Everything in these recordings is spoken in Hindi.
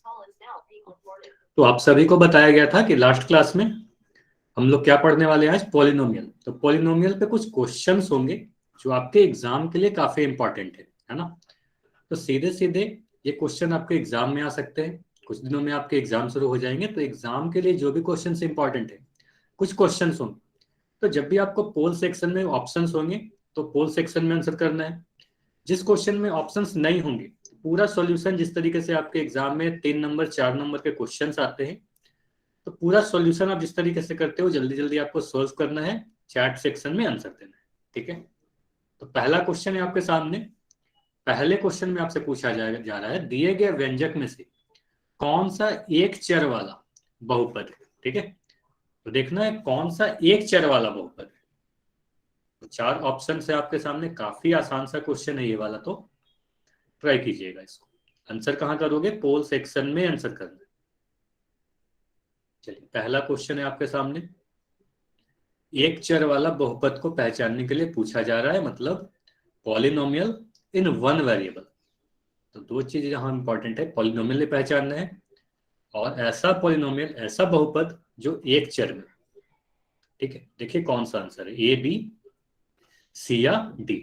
तो आप सभी को बताया गया था कि लास्ट क्लास में हम लोग क्या पढ़ने वाले हैं आज, पॉलिनोमियल। तो पॉलिनोमियल पे कुछ क्वेश्चंस होंगे जो आपके एग्जाम के लिए काफी इंपॉर्टेंट है ना। तो सीधे सीधे ये क्वेश्चन आपके एग्जाम में आ सकते हैं। कुछ दिनों में आपके एग्जाम शुरू हो जाएंगे, तो एग्जाम के लिए जो भी क्वेश्चन इंपॉर्टेंट है, कुछ क्वेश्चन होंगे, तो जब भी आपको पोल सेक्शन में ऑप्शंस होंगे तो पोल सेक्शन में आंसर करना है। जिस क्वेश्चन में ऑप्शंस नहीं होंगे, पूरा सॉल्यूशन, जिस तरीके से आपके एग्जाम में 3 नंबर 4 नंबर के क्वेश्चंस आते हैं, तो पूरा सॉल्यूशन आप जिस तरीके से करते हो, जल्दी जल्दी आपको सोल्व करना है, चैट सेक्शन में आंसर देना है। ठीक है, तो पहला क्वेश्चन है आपके सामने। पहले क्वेश्चन में आपसे पूछा जा रहा है, दिए गए व्यंजक में से कौन सा एक चर वाला बहुपद है। ठीक है, तो देखना है कौन सा एक चर वाला बहुपद है। तो 4 ऑप्शन है आपके सामने, काफी आसान सा क्वेश्चन है ये वाला, तो ट्राई कीजिएगा इसको। आंसर कहां करोगे, पोल सेक्शन में आंसर करना है। चलिए, पहला क्वेश्चन है आपके सामने, एक चर वाला बहुपद को पहचानने के लिए पूछा जा रहा है, मतलब पॉलिनोमियल इन वन वेरिएबल। तो 2 चीज यहां इंपॉर्टेंट है, पॉलिनोमियल पहचानना है और ऐसा पॉलिनोमियल, ऐसा बहुपद जो एक चर में। ठीक है, देखिए कौन सा आंसर है, ए, बी, सी या डी।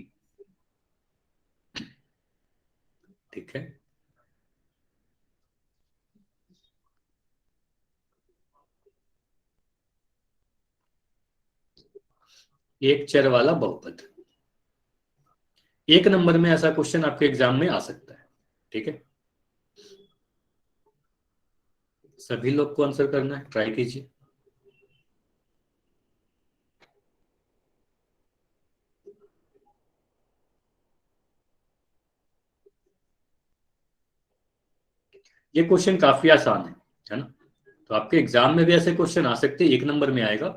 ठीक है, एक चर वाला बहुपद, 1 नंबर में ऐसा क्वेश्चन आपके एग्जाम में आ सकता है। ठीक है, सभी लोग को आंसर करना है, ट्राई कीजिए। ये क्वेश्चन काफी आसान है ना। तो आपके एग्जाम में भी ऐसे क्वेश्चन आ सकते हैं, 1 नंबर में आएगा।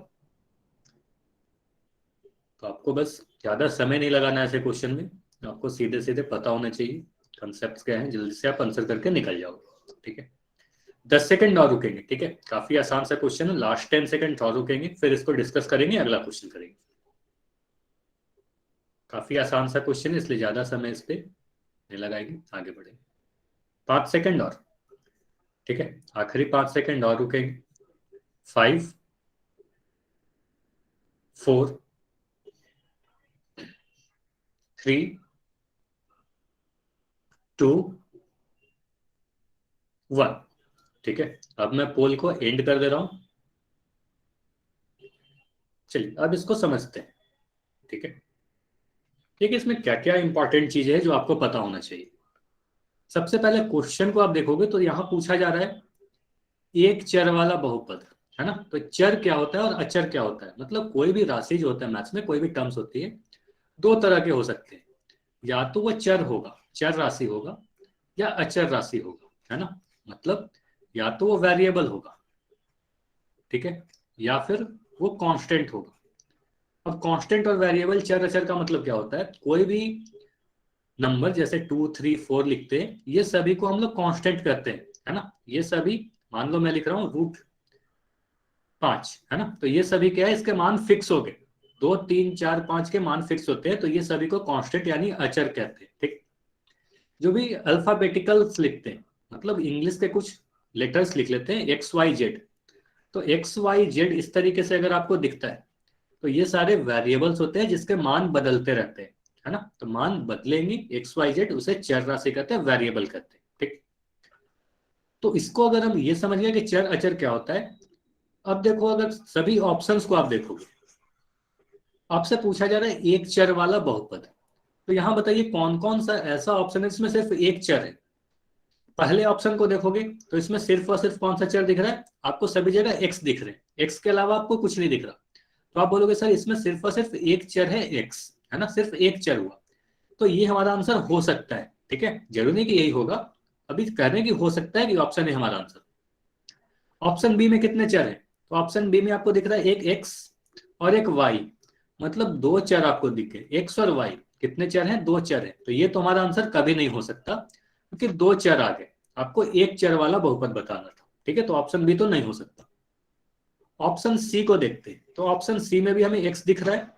तो आपको बस ज्यादा समय नहीं लगाना है ऐसे क्वेश्चन में, आपको सीधे सीधे पता होना चाहिए कंसेप्ट क्या है, जल्दी से आप आंसर करके निकल जाओ। ठीक है, 10 सेकंड और रुकेंगे। ठीक है, काफी आसान सा क्वेश्चन है, लास्ट 10 सेकंड और रुकेंगे, फिर इसको डिस्कस करेंगे, अगला क्वेश्चन करेंगे। काफी आसान सा क्वेश्चन है, इसलिए ज्यादा समय इस पे नहीं लगाएंगे, आगे बढ़ेंगे। 5 सेकंड और। ठीक है, आखिरी 5 सेकंड और रुकेंगे। 5, 4, 3, 2, 1। ठीक है, अब मैं पोल को एंड कर दे रहा हूं। चलिए, अब इसको समझते हैं। ठीक है, ठीक है, इसमें क्या क्या इंपॉर्टेंट चीजें हैं जो आपको पता होना चाहिए। सबसे पहले क्वेश्चन को आप देखोगे तो यहां पूछा जा रहा है एक चर वाला बहुपद, है ना। तो चर क्या होता है और अचर क्या होता है, मतलब कोई भी राशि जो होता है मैथ्स में, कोई भी टर्म्स होती है, 2 तरह के हो सकते हैं। या तो वह चर होगा, चर राशि होगा, या अचर राशि होगा, है ना। मतलब या तो वो वेरिएबल होगा, ठीक है, या फिर वो कांस्टेंट होगा। अब कांस्टेंट और वेरिएबल, चर अचर का मतलब क्या होता है, कोई भी नंबर जैसे 2, 3, 4 लिखते हैं, ये सभी को हम लोग कांस्टेंट कहते हैं, है ना। ये सभी, मान लो मैं लिख रहा हूं √5, है ना, तो ये सभी क्या है, इसके मान फिक्स हो गए, 2, 3, 4, 5 के मान फिक्स होते हैं, तो ये सभी को कांस्टेंट यानी अचर कहते हैं। ठीक, जो भी अल्फाबेटिकल्स लिखते हैं, मतलब इंग्लिश के कुछ लेटर्स लिख लेते हैं XYZ, तो XYZ इस तरीके से अगर आपको दिखता है, तो ये सारे वेरिएबल्स होते हैं जिसके मान बदलते रहते हैं, है ना। तो मान बदलेंगे, XYZ उसे चर राशि कहते हैं, वेरिएबल कहते हैं। ठीक, तो इसको अगर हम ये समझ गए कि चर अचर क्या होता है, अब देखो अगर सभी ऑप्शंस को आप देखोगे, आपसे पूछा जा रहा है एक चर वाला बहुपद, तो यहां बताइए कौन कौन सा ऐसा ऑप्शन है जिसमें सिर्फ एक चर है। पहले ऑप्शन को देखोगे तो इसमें सिर्फ और सिर्फ कौन सा चर दिख रहा है, आपको सभी जगह एक्स दिख रहे हैं, एक्स के अलावा आपको कुछ नहीं दिख रहा। तो आप बोलोगे सर इसमें सिर्फ और सिर्फ एक चर है एक्स, है ना, सिर्फ एक चर हुआ, तो ये हमारा आंसर हो सकता है। ठीक है, जरूरी नहीं कि यही होगा, अभी कह रहे हैं कि हो सकता है कि ऑप्शन है हमारा आंसर। ऑप्शन बी में कितने चर है, तो ऑप्शन बी में आपको दिख रहा है एक एक्स और एक वाई, मतलब 2 चर आपको दिखे, एक्स और वाई, कितने चर हैं, 2 चर है, तो ये तो हमारा आंसर कभी नहीं हो सकता, क्योंकि 2 चर आ गए, आपको एक चर वाला बहुपद बताना था। ठीक है, तो ऑप्शन बी तो नहीं हो सकता। ऑप्शन सी को देखते हैं, तो ऑप्शन सी में भी हमें एक्स दिख रहा है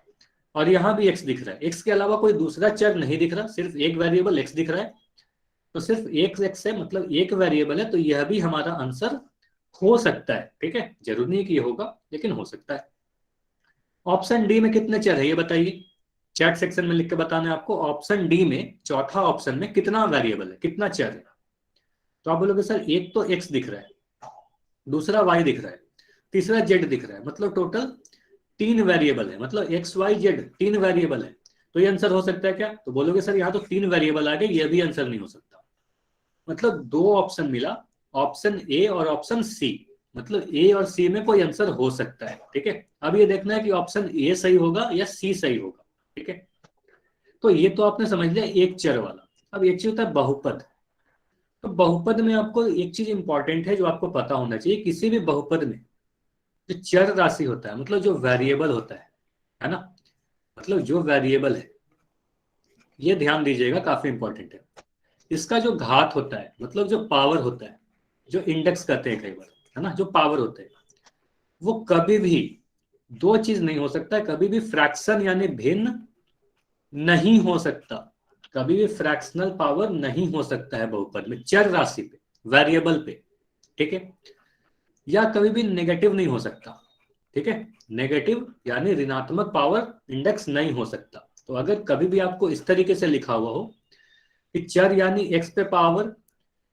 और यहां भी एक्स दिख रहा है, एक्स के अलावा कोई दूसरा चर नहीं दिख रहा, सिर्फ एक वेरिएबल एक्स दिख रहा है, तो सिर्फ एक एक्स है, मतलब एक वेरिएबल है, तो यह भी हमारा आंसर हो सकता है। ठीक है, जरूरी नहीं कि ये होगा, लेकिन हो सकता है। ऑप्शन डी में कितने चर है ये बताइए, चैट सेक्शन में लिख के बताना है आपको। ऑप्शन डी में, चौथा ऑप्शन में कितना वेरिएबल है, कितना चर है? तो आप बोलोगे सर एक तो एक्स दिख रहा है, दूसरा वाई दिख रहा है, तीसरा जेड दिख रहा है, मतलब टोटल 3 वेरिएबल है, मतलब एक्स वाई जेड 3 वेरिएबल है, तो ये आंसर हो सकता है क्या? तो बोलोगे सर यहाँ तो 3 वेरिएबल आ गए, ये भी आंसर नहीं हो सकता। मतलब 2 ऑप्शन मिला, ऑप्शन ए और ऑप्शन सी, मतलब ए और सी में कोई आंसर हो सकता है। ठीक है, अब ये देखना है कि ऑप्शन ए सही होगा या सी सही होगा। ठीक है, तो ये तो आपने समझ लिया एक चर वाला। अब एक चीज होता है बहुपद। तो बहुपद में आपको एक चीज इंपॉर्टेंट है जो आपको पता होना चाहिए, किसी भी बहुपद में जो चर राशि होता है, मतलब जो वेरिएबल होता है ना, मतलब जो वेरिएबल है, ये ध्यान दीजिएगा, काफी इंपॉर्टेंट है। इसका जो घात होता है, मतलब जो पावर होता है, जो इंडेक्स कहते हैं कई बार, है ना, जो पावर होते हैं, वो कभी भी दो चीज नहीं हो सकता है, कभी भी फ्रैक्शन यानी भिन्न नहीं हो सकता, कभी भी फ्रैक्शनल पावर नहीं हो सकता है बहुपद में, चर राशि पे, वेरिएबल पे। ठीक है, या कभी भी नेगेटिव नहीं हो सकता। ठीक है, नेगेटिव यानी ऋणात्मक पावर इंडेक्स नहीं हो सकता। तो अगर कभी भी आपको इस तरीके से लिखा हुआ हो कि चर यानी एक्स पे पावर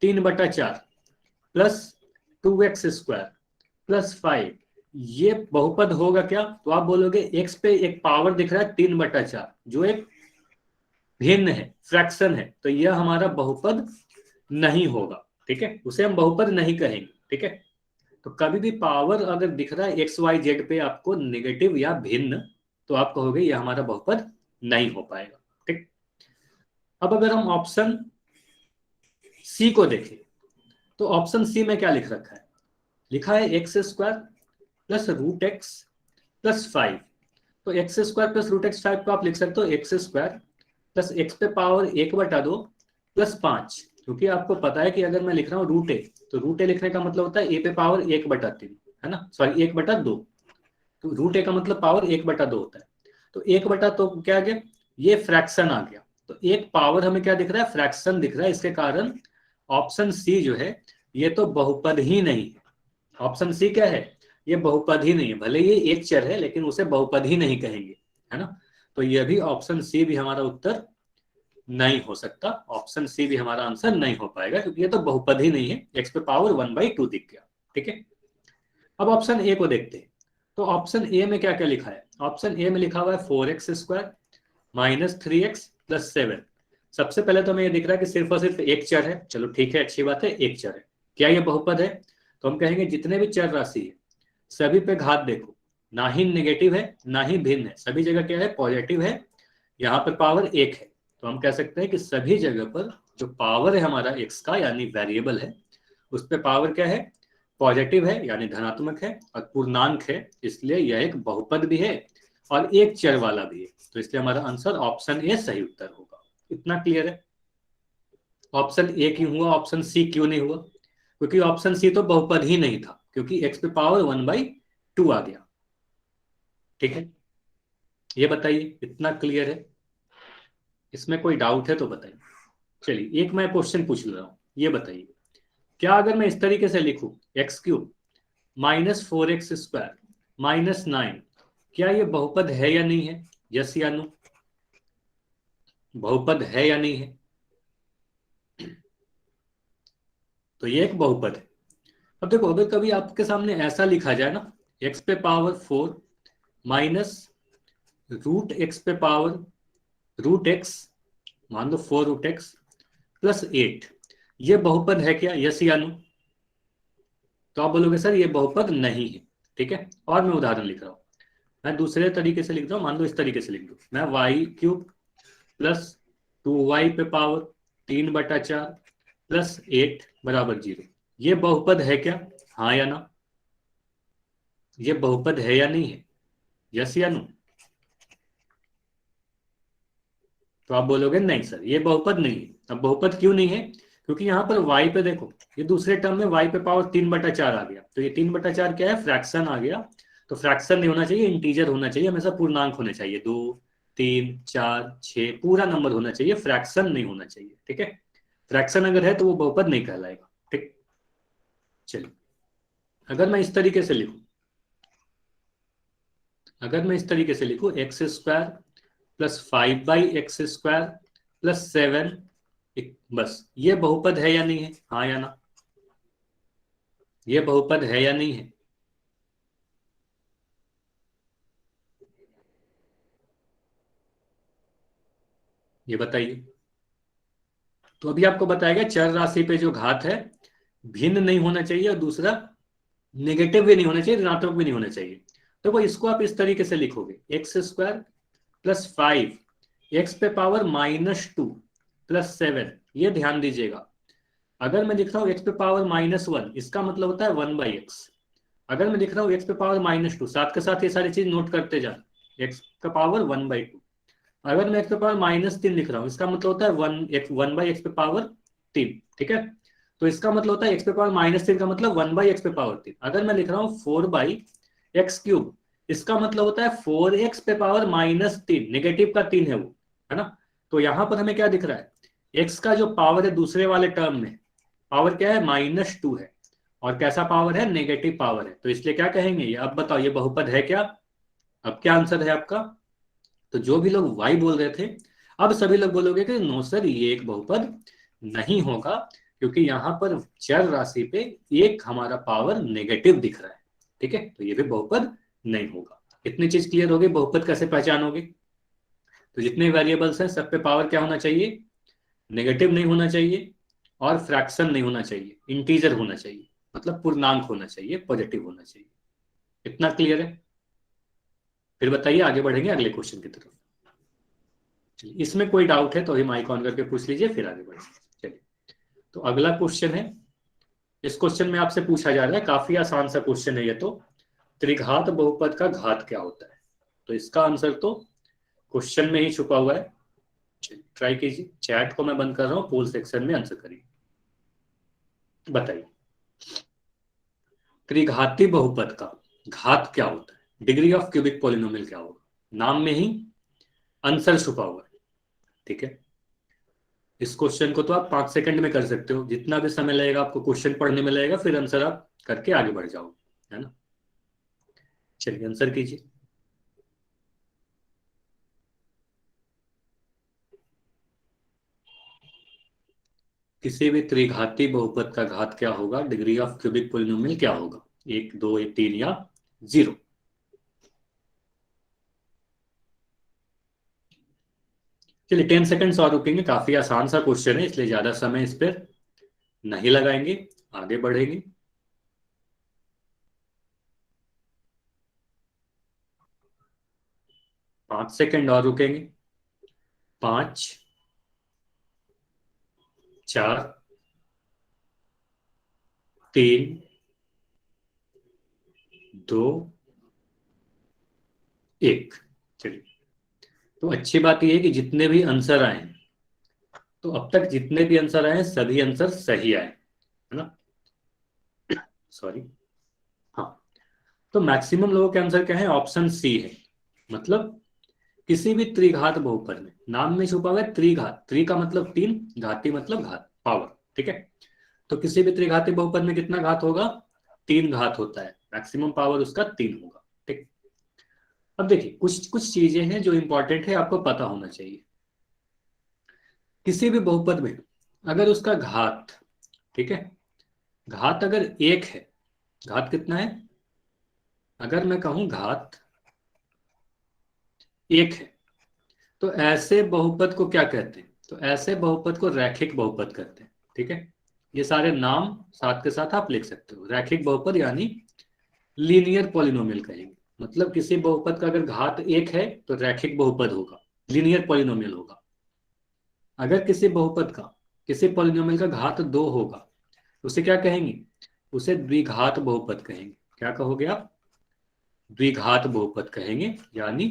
3/4 प्लस 2x² प्लस 5, ये बहुपद होगा क्या? तो आप बोलोगे एक्स पे एक पावर दिख रहा है 3/4, जो एक भिन्न है, फ्रैक्शन है, तो यह हमारा बहुपद नहीं होगा। ठीक है, उसे हम बहुपद नहीं कहेंगे। ठीक है, तो कभी भी पावर अगर दिख रहा है एक्स वाई जेड पे आपको नेगेटिव या भिन्न, तो आप कहोगे यह हमारा बहुपद नहीं हो पाएगा। ठीक, अब अगर हम ऑप्शन सी को देखें, तो ऑप्शन सी में क्या लिख रखा है? लिखा है x² प्लस √x प्लस 5। तो x² प्लस √x5 को आप लिख सकते हो x² प्लस x पे पावर 1/2 प्लस 5, क्योंकि आपको पता है कि अगर मैं लिख रहा हूँ √a, तो √a लिखने का मतलब होता है a पे पावर 1/3, है ना, सॉरी 1/2, तो √a का मतलब पावर 1/2 होता है। तो 1/2 क्या आ गया? ये फ्रैक्शन आ गया। तो एक पावर हमें क्या दिख रहा है? फ्रैक्शन दिख रहा है, इसके कारण ऑप्शन सी जो है ये तो बहुपद ही नहीं है। ऑप्शन सी क्या है? ये बहुपद ही नहीं है, भले ये एक चर है लेकिन उसे बहुपद ही नहीं कहेंगे, है ना। तो ये भी ऑप्शन सी भी हमारा उत्तर नहीं हो सकता, ऑप्शन सी भी हमारा आंसर नहीं हो पाएगा, क्योंकि ये तो बहुपद ही नहीं है, एक्स पे पावर 1/2 दिख गया। ठीक है, अब ऑप्शन ए को देखते हैं। तो ऑप्शन ए में क्या क्या लिखा है? ऑप्शन ए में लिखा हुआ है 4x² माइनस 3x प्लस 7। सबसे पहले तो हमें ये दिख रहा है कि सिर्फ और सिर्फ एक चर है, चलो ठीक है, अच्छी बात है, एक चर है। क्या ये बहुपद है? तो हम कहेंगे जितने भी चर राशि है सभी पे घात देखो, ना ही नेगेटिव है ना ही भिन्न है, सभी जगह क्या है? पॉजिटिव है, यहाँ पर पावर 1 है। तो हम कह सकते हैं कि सभी जगह पर जो पावर है हमारा एक्स का यानी वेरिएबल है, उस पर पावर क्या है? पॉजिटिव है यानी धनात्मक है, और पूर्णांक है, इसलिए यह एक बहुपद भी है और एक चर वाला भी है। तो इसलिए हमारा आंसर ऑप्शन ए सही उत्तर होगा। इतना क्लियर है? ऑप्शन ए क्यों हुआ, ऑप्शन सी क्यों नहीं हुआ? क्योंकि ऑप्शन सी तो बहुपद ही नहीं था, क्योंकि एक्स पे पावर 1/2 आ गया। ठीक है, ये बताइए, इतना क्लियर है? इसमें कोई डाउट है तो बताइए। चलिए एक मैं क्वेश्चन पूछ ले रहा हूं, ये बताइए, क्या अगर मैं इस तरीके से लिखूं x³ माइनस 4x² माइनस 9, क्या ये बहुपद है या नहीं है? यस या नो? बहुपद है या नहीं है? तो ये एक बहुपद है। अब देखो, अगर कभी आपके सामने ऐसा लिखा जाए ना, x पे पावर 4 माइनस √x पे पावर √x, मान लो 4√x प्लस 8, ये बहुपद है क्या? यस या नो? तो आप बोलोगे सर ये बहुपद नहीं है। ठीक है, और मैं उदाहरण लिख रहा हूं, मैं दूसरे तरीके से लिख रहा हूं, मान लो इस तरीके से लिख दो, मैं y³ प्लस 2y पे पावर 3/4 प्लस 8 बराबर 0, ये बहुपद है क्या? हाँ या ना? ये बहुपद है या नहीं है? यस या नो? तो आप बोलोगे नहीं सर ये बहुपद नहीं है। अब बहुपद क्यों नहीं है? क्योंकि यहाँ पर y पे देखो, ये दूसरे टर्म में y पे पावर 3/4 आ गया, तो ये 3/4 क्या है? फ्रैक्शन आ गया। तो फ्रैक्शन नहीं होना चाहिए, इंटीजर होना चाहिए, हमेशा पूर्णांक होने चाहिए, 2 3 4 6 पूरा नंबर होना चाहिए, फ्रैक्शन नहीं होना चाहिए। ठीक है, फ्रैक्शन अगर है तो वो बहुपद नहीं कहलाएगा। ठीक, चलिए अगर मैं इस तरीके से लिखूं, अगर मैं इस तरीके से लिखूं x square plus 5/x² plus 7, बस ये बहुपद है या नहीं है, हाँ या ना, ये बहुपद है या नहीं है? ये बताइए। तो अभी आपको बताया गया चर राशि पे जो घात है भिन्न नहीं होना चाहिए, और दूसरा नेगेटिव भी नहीं होना चाहिए, ऋणात्मक भी नहीं होना चाहिए। तो वो इसको आप इस तरीके से लिखोगे x² प्लस 5 एक्स पे पावर -2 प्लस 7। ये ध्यान दीजिएगा, अगर मैं लिख रहा हूँ एक्स पे पावर -1 इसका मतलब होता है 1/x। अगर मैं लिख रहा हूँ एक्स पे पावर -2, साथ के साथ ये सारी चीज नोट करते जाना, एक्स का पावर 1/2। अगर मैं एक्स पे पावर -3 लिख रहा हूँ इसका मतलब होता है 1/x पे पावर 3। ठीक है, तो इसका मतलब होता है एक्स पे पावर -3 का मतलब 1/x पे पावर 3। अगर मैं लिख रहा हूँ 4/x³ इसका मतलब होता है 4x पे पावर -3, नेगेटिव का 3 है वो, है ना। तो यहां पर हमें क्या दिख रहा है, एक्स का जो पावर है दूसरे वाले टर्म में पावर क्या है, -2 है, और कैसा पावर है, नेगेटिव पावर है। तो इसलिए क्या कहेंगे, ये अब बताओ ये बहुपद है क्या? अब क्या आंसर है आपका? तो जो भी लोग वाई बोल रहे थे, अब सभी लोग बोलोगे कि नो सर ये एक बहुपद नहीं होगा, क्योंकि यहां पर चर राशि पे एक हमारा पावर नेगेटिव दिख रहा है। ठीक है, तो ये भी बहुपद नहीं होगा। इतनी चीज क्लियर होगी, बहुपद कैसे पहचानोगे? तो जितने वेरिएबल्स हैं सब पे पावर क्या होना चाहिए, नेगेटिव नहीं होना चाहिए, और फ्रैक्शन नहीं होना चाहिए, इंटीजर होना चाहिए, मतलब पूर्णांक होना चाहिए, पॉजिटिव होना चाहिए। इतना क्लियर है? फिर बताइए, आगे बढ़ेंगे अगले क्वेश्चन की तरफ। चलिए, इसमें कोई डाउट है तो अभी माइक ऑन करके पूछ लीजिए, फिर आगे बढ़ेंगे। चलिए, तो अगला क्वेश्चन है, इस क्वेश्चन में आपसे पूछा जा रहा है, काफी आसान सा क्वेश्चन है ये तो, त्रिघात बहुपद का घात क्या होता है? तो इसका आंसर तो क्वेश्चन में ही छुपा हुआ है। ट्राई कीजिए, चैट को मैं बंद कर रहा हूँ, पोल सेक्शन में आंसर करिए, बताइए त्रिघाती बहुपद का घात क्या होता है, डिग्री ऑफ क्यूबिक पॉलिनोमियल क्या होगा? नाम में ही आंसर छुपा हुआ है। ठीक है, इस क्वेश्चन को तो आप 5 सेकंड में कर सकते हो, जितना भी समय लगेगा आपको क्वेश्चन पढ़ने में लगेगा, फिर आंसर आप करके आगे बढ़ जाओगे, है ना। चलिए आंसर कीजिए। किसी भी त्रिघाती बहुपद का घात क्या होगा, डिग्री ऑफ क्यूबिक पॉलिनोमियल क्या होगा, 1 2 3 या 0? चलिए 10 सेकंड्स और रुकेंगे, काफी आसान सा क्वेश्चन है इसलिए ज्यादा समय इस पर नहीं लगाएंगे, आगे बढ़ेंगे। 5 सेकंड और रुकेंगे, 5 4 3 2 1। चलिए, तो अच्छी बात यह है कि जितने भी आंसर आए हैं, तो अब तक जितने भी आंसर आए हैं सभी आंसर सही आए, है ना। सॉरी, हाँ, तो मैक्सिमम लोगों के आंसर क्या है, ऑप्शन सी है। मतलब किसी भी त्रिघात बहुपद में, नाम में छुपा हुआ है त्रिघात, त्रि का मतलब 3, घाती मतलब घात, पावर। ठीक है, तो किसी भी त्रिघाती बहुपद में कितना घात होगा, 3 घात होता है, मैक्सिमम पावर उसका 3 होगा। ठीक, अब देखिए कुछ कुछ चीजें हैं जो इंपॉर्टेंट है, आपको पता होना चाहिए। किसी भी बहुपद में अगर उसका घात, ठीक है, घात अगर 1 है, घात कितना है, अगर मैं कहूं घात 1 है, तो ऐसे बहुपद को क्या कहते हैं, तो ऐसे बहुपद को रैखिक बहुपद कहते हैं। ठीक है, ये सारे नाम साथ के साथ आप लिख सकते हो, रैखिक बहुपद यानी लीनियर पॉलिनोमियल कहेंगे। मतलब किसी बहुपद का अगर घात 1 है तो रैखिक बहुपद होगा, लीनियर पॉलिनोमियल होगा। अगर किसी बहुपद का, किसी पॉलिनोमियल का घात 2 होगा तो उसे क्या कहेंगे, उसे द्विघात बहुपद कहेंगे। क्या कहोगे आप, द्विघात बहुपद कहेंगे, यानी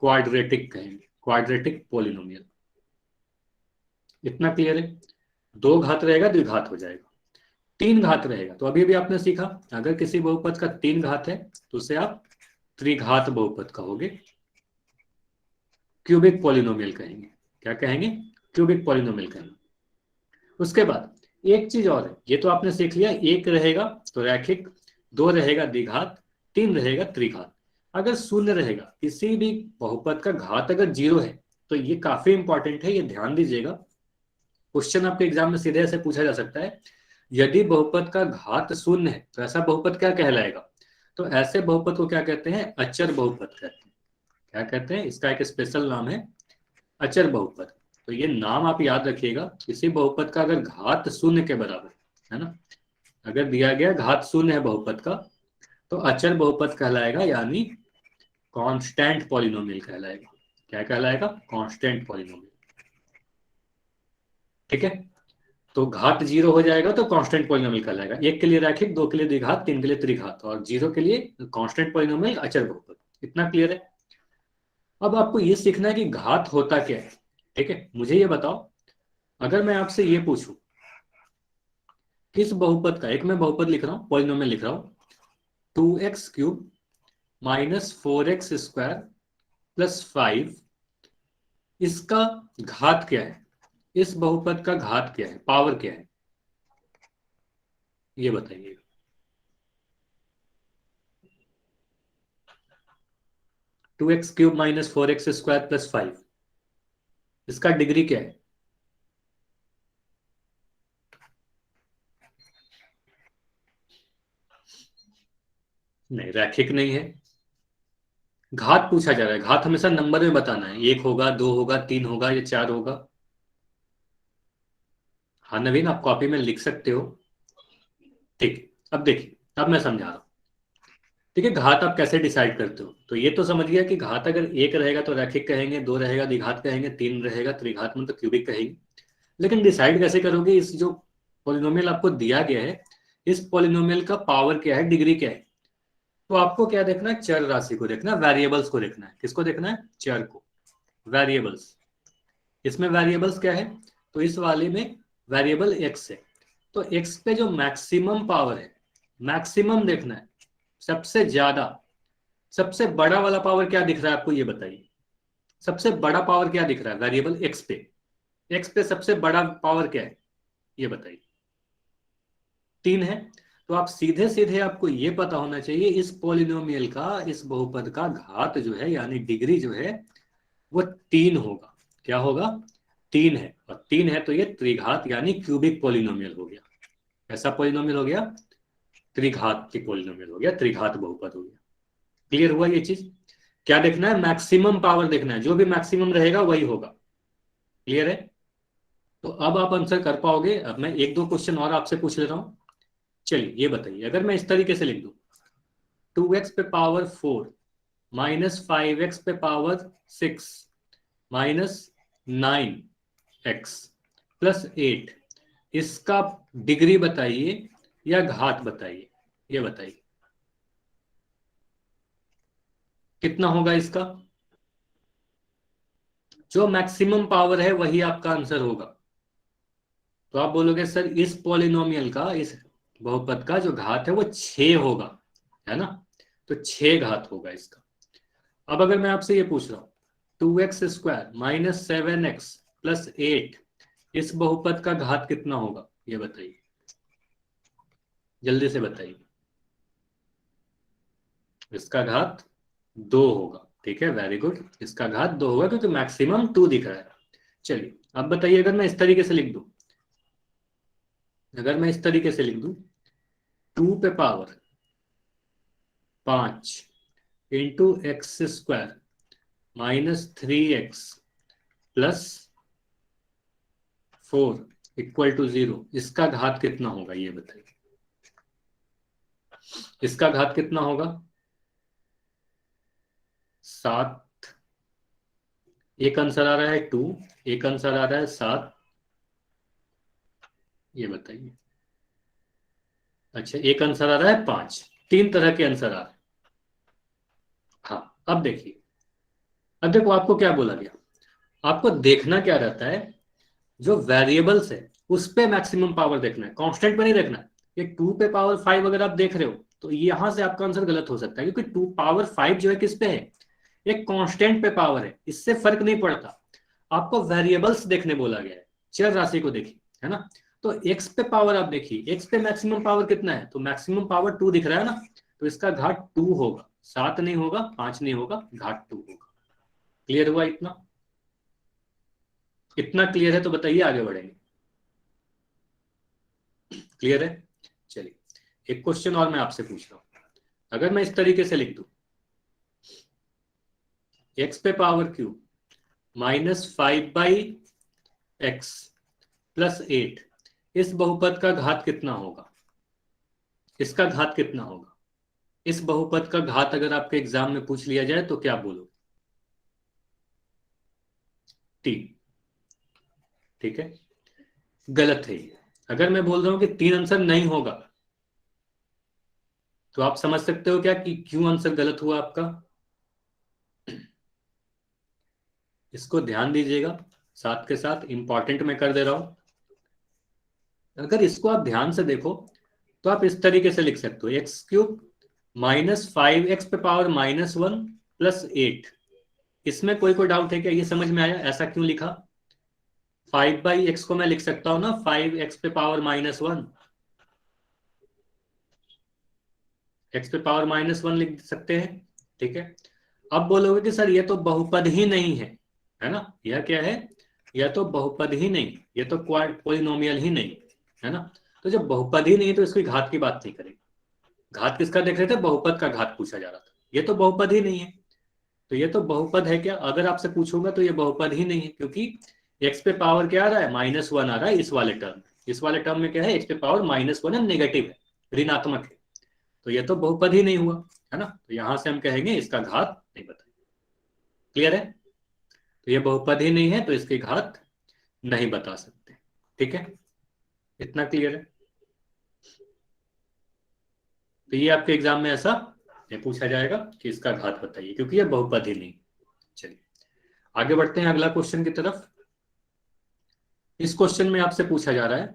क्वाड्रेटिक कहेंगे, क्वाड्रेटिक पॉलिनोमियल। इतना क्लियर है? 2 घात रहेगा द्विघात हो जाएगा, 3 घात रहेगा तो अभी भी आपने सीखा, अगर किसी बहुपद का 3 घात है तो उसे आप त्रिघात बहुपद कहोगे, क्यूबिक पॉलिनोमियल कहेंगे। क्या कहेंगे, क्यूबिक पॉलिनोमियल कहेंगे। उसके बाद एक चीज और है, ये तो आपने सीख लिया, एक रहेगा तो रैखिक, दो रहेगा द्विघात, तीन रहेगा त्रिघात। अगर शून्य रहेगा, किसी भी बहुपद का घात अगर जीरो है, तो ये काफी इंपॉर्टेंट है, ये ध्यान दीजिएगा। क्वेश्चन आपके एग्जाम में सीधे ऐसे पूछा जा सकता है, यदि बहुपद का घात शून्य है तो ऐसा बहुपद क्या कहलाएगा? तो ऐसे बहुपद को क्या कहते हैं? अचर बहुपद कहते हैं। क्या कहते हैं? इसका एक स्पेशल नाम है अचर बहुपद। तो ये नाम आप याद रखिएगा, किसी बहुपद का अगर घात शून्य के बराबर है ना, अगर दिया गया घात शून्य है बहुपद का, तो अचर बहुपद कहलाएगा, यानी कांस्टेंट पॉलिनोमियल कहलाएगा। क्या कहलाएगा? Constant polynomial. ठीक है, तो घात जीरो हो जाएगा तो कांस्टेंट पॉलिनोमियल कहलाएगा। एक के लिए रैखिक, दो के लिए द्विघात, तीन के लिए त्रिघात, और जीरो के लिए कांस्टेंट पॉलिनोमियल अचर बहुपद। इतना क्लियर है? अब आपको ये सीखना है कि घात होता क्या है। ठीक है, मुझे ये बताओ, अगर मैं आपसे ये पूछूं किस बहुपद का, एक मैं बहुपद लिख रहा हूं, पॉलिनोमियल लिख रहा हूं, 2x³ माइनस 4x² प्लस 5, इसका घात क्या है? इस बहुपद का घात क्या है, पावर क्या है, ये बताइए। 2x³ माइनस 4x² प्लस 5, इसका डिग्री क्या है? नहीं, रैखिक नहीं है। घात पूछा जा रहा है, घात हमेशा नंबर में बताना है, एक होगा, दो होगा, तीन होगा या चार होगा। हाँ नवीन, आप कॉपी में लिख सकते हो। ठीक, अब देखिए, अब मैं समझा रहा हूं। ठीक है, घात आप कैसे डिसाइड करते हो? तो ये तो समझ गया कि घात अगर एक रहेगा तो रैखिक कहेंगे, दो रहेगा द्विघात कहेंगे, तीन रहेगा त्रिघात मतलब क्यूबिक कहेंगे। लेकिन डिसाइड कैसे करोगे? इस जो पॉलिनोमियल आपको दिया गया है, इस पॉलिनोमियल का पावर क्या है, डिग्री क्या है? तो आपको क्या देखना है? चर राशि को देखना है, वेरिएबल्स को देखना है। किसको देखना है? चर को, वेरिएबल्स। इसमें वेरिएबल्स क्या है? तो इस वाले में वेरिएबल एक्स है, तो एक्स पे जो मैक्सिमम पावर है, मैक्सिमम देखना है, सबसे ज्यादा, सबसे बड़ा वाला पावर क्या दिख रहा है आपको, ये बताइए। सबसे बड़ा पावर क्या दिख रहा है वेरिएबल एक्स पे? एक्स पे सबसे बड़ा पावर क्या है, ये बताइए। 3 है। तो आप सीधे सीधे आपको ये पता होना चाहिए, इस पॉलिनोमियल का, इस बहुपद का घात जो है यानी डिग्री जो है वो 3 होगा। क्या होगा? 3 है, और 3 है तो ये त्रिघात यानी क्यूबिक पॉलिनोमियल हो गया। ऐसा पॉलिनोमियल हो गया, त्रिघात की पॉलिनोमियल हो गया, त्रिघात बहुपद हो गया। क्लियर हुआ ये चीज? क्या देखना है? मैक्सिमम पावर देखना है, जो भी मैक्सिमम रहेगा वही होगा। क्लियर है? तो अब आप आंसर कर पाओगे। अब मैं एक दो क्वेश्चन और आपसे पूछ ले रहा हूं। चलिए ये बताइए, अगर मैं इस तरीके से लिख दूं, 2x पे पावर 4 माइनस 5x पे पावर 6 माइनस 9x प्लस 8, इसका डिग्री बताइए या घात बताइए, ये बताइए कितना होगा इसका। जो मैक्सिमम पावर है वही आपका आंसर होगा। तो आप बोलोगे सर इस पॉलिनोमियल का, इस बहुपद का जो घात है वो 6 होगा, है ना? तो 6 घात होगा इसका। अब अगर मैं आपसे ये पूछ रहा हूं, 2x² माइनस 7x प्लस 8, इस बहुपद का घात कितना होगा, ये बताइए, जल्दी से बताइए। इसका घात 2 होगा। ठीक है, वेरी गुड, इसका घात 2 होगा क्योंकि मैक्सिमम 2 दिख रहा है। चलिए अब बताइए, अगर मैं इस तरीके से लिख दूं, अगर मैं इस तरीके से लिख दूं, 2 पे power 5 into x² minus 3x plus 4 equal to 0, इसका घात कितना होगा, ये बताइए। इसका घात कितना होगा? 7। एक आंसर आ रहा है 2, एक आंसर आ रहा है 7, ये बताइए। अच्छा, एक आंसर आ रहा है 5। 3 तरह के आंसर आ रहे हैं। हाँ अब देखिए, अब देखो आपको क्या बोला गया, आपको देखना क्या रहता है, जो वेरिएबल्स है उस पे मैक्सिमम पावर देखना है, कांस्टेंट पे नहीं देखना है। ये 2 पे पावर 5 अगर आप देख रहे हो तो यहां से आपका आंसर गलत हो सकता है, क्योंकि 2 पावर 5 जो है किस पे है, एक कांस्टेंट पे पावर है, इससे फर्क नहीं पड़ता। आपको वेरिएबल्स देखने बोला गया है, चर राशि को देखिए, है ना? तो x पे पावर आप देखिए, x पे मैक्सिमम पावर कितना है, तो मैक्सिमम पावर 2 दिख रहा है ना, तो इसका घात 2 होगा, 7 नहीं होगा, 5 नहीं होगा, घात 2 होगा। क्लियर हुआ इतना? इतना क्लियर है तो बताइए आगे बढ़ेंगे। क्लियर है? चलिए एक क्वेश्चन और मैं आपसे पूछ रहा हूं, अगर मैं इस तरीके से लिख दूं x पे पावर क्यू -5/x +8, इस बहुपद का घात कितना होगा, इसका घात कितना होगा? इस बहुपद का घात अगर आपके एग्जाम में पूछ लिया जाए तो क्या बोलो? टी। ठीक है, गलत है ये। अगर मैं बोल रहा हूं कि 3 आंसर नहीं होगा, तो आप समझ सकते हो क्या कि क्यों आंसर गलत हुआ आपका। इसको ध्यान दीजिएगा, साथ के साथ इंपॉर्टेंट मैं कर दे रहा हूं। अगर इसको आप ध्यान से देखो तो आप इस तरीके से लिख सकते हो, x³ -5x पे पावर -1 +8। इसमें कोई डाउट है क्या? ये समझ में आया ऐसा क्यों लिखा? 5/x को मैं लिख सकता हूं ना 5x पे पावर -1, x पे पावर -1 लिख सकते हैं। ठीक है, अब बोलोगे कि सर ये तो बहुपद ही नहीं है ना, यह क्या है, यह तो बहुपद ही नहीं, ये तो पॉलिनोमियल ही नहीं है ना। तो जब बहुपद ही नहीं है तो इसकी घात की बात नहीं करेंगे। घात किसका देख रहे थे? बहुपद का घात पूछा जा रहा था, ये तो बहुपद ही नहीं है। तो ये तो बहुपद है क्या? अगर आपसे पूछूंगा तो ये बहुपद ही नहीं है, क्योंकि एक्स पे पावर क्या आ रहा है? -1 आ रहा है इस वाले टर्म। इस वाले टर्म में क्या है? एक्स पे पावर -1 है, नेगेटिव है, ऋणात्मक है। तो ये तो बहुपद ही नहीं हुआ है ना, तो यहां से हम कहेंगे इसका घात नहीं बताइए। क्लियर है? तो ये बहुपद ही नहीं है तो इसकी घात नहीं बता सकते। ठीक है, इतना क्लियर है? तो ये आपके एग्जाम में ऐसा ये पूछा जाएगा कि इसका घात बताइए, क्योंकि ये बहुपद ही नहीं। चलिए आगे बढ़ते हैं अगला क्वेश्चन की तरफ। इस क्वेश्चन में आपसे पूछा जा रहा है,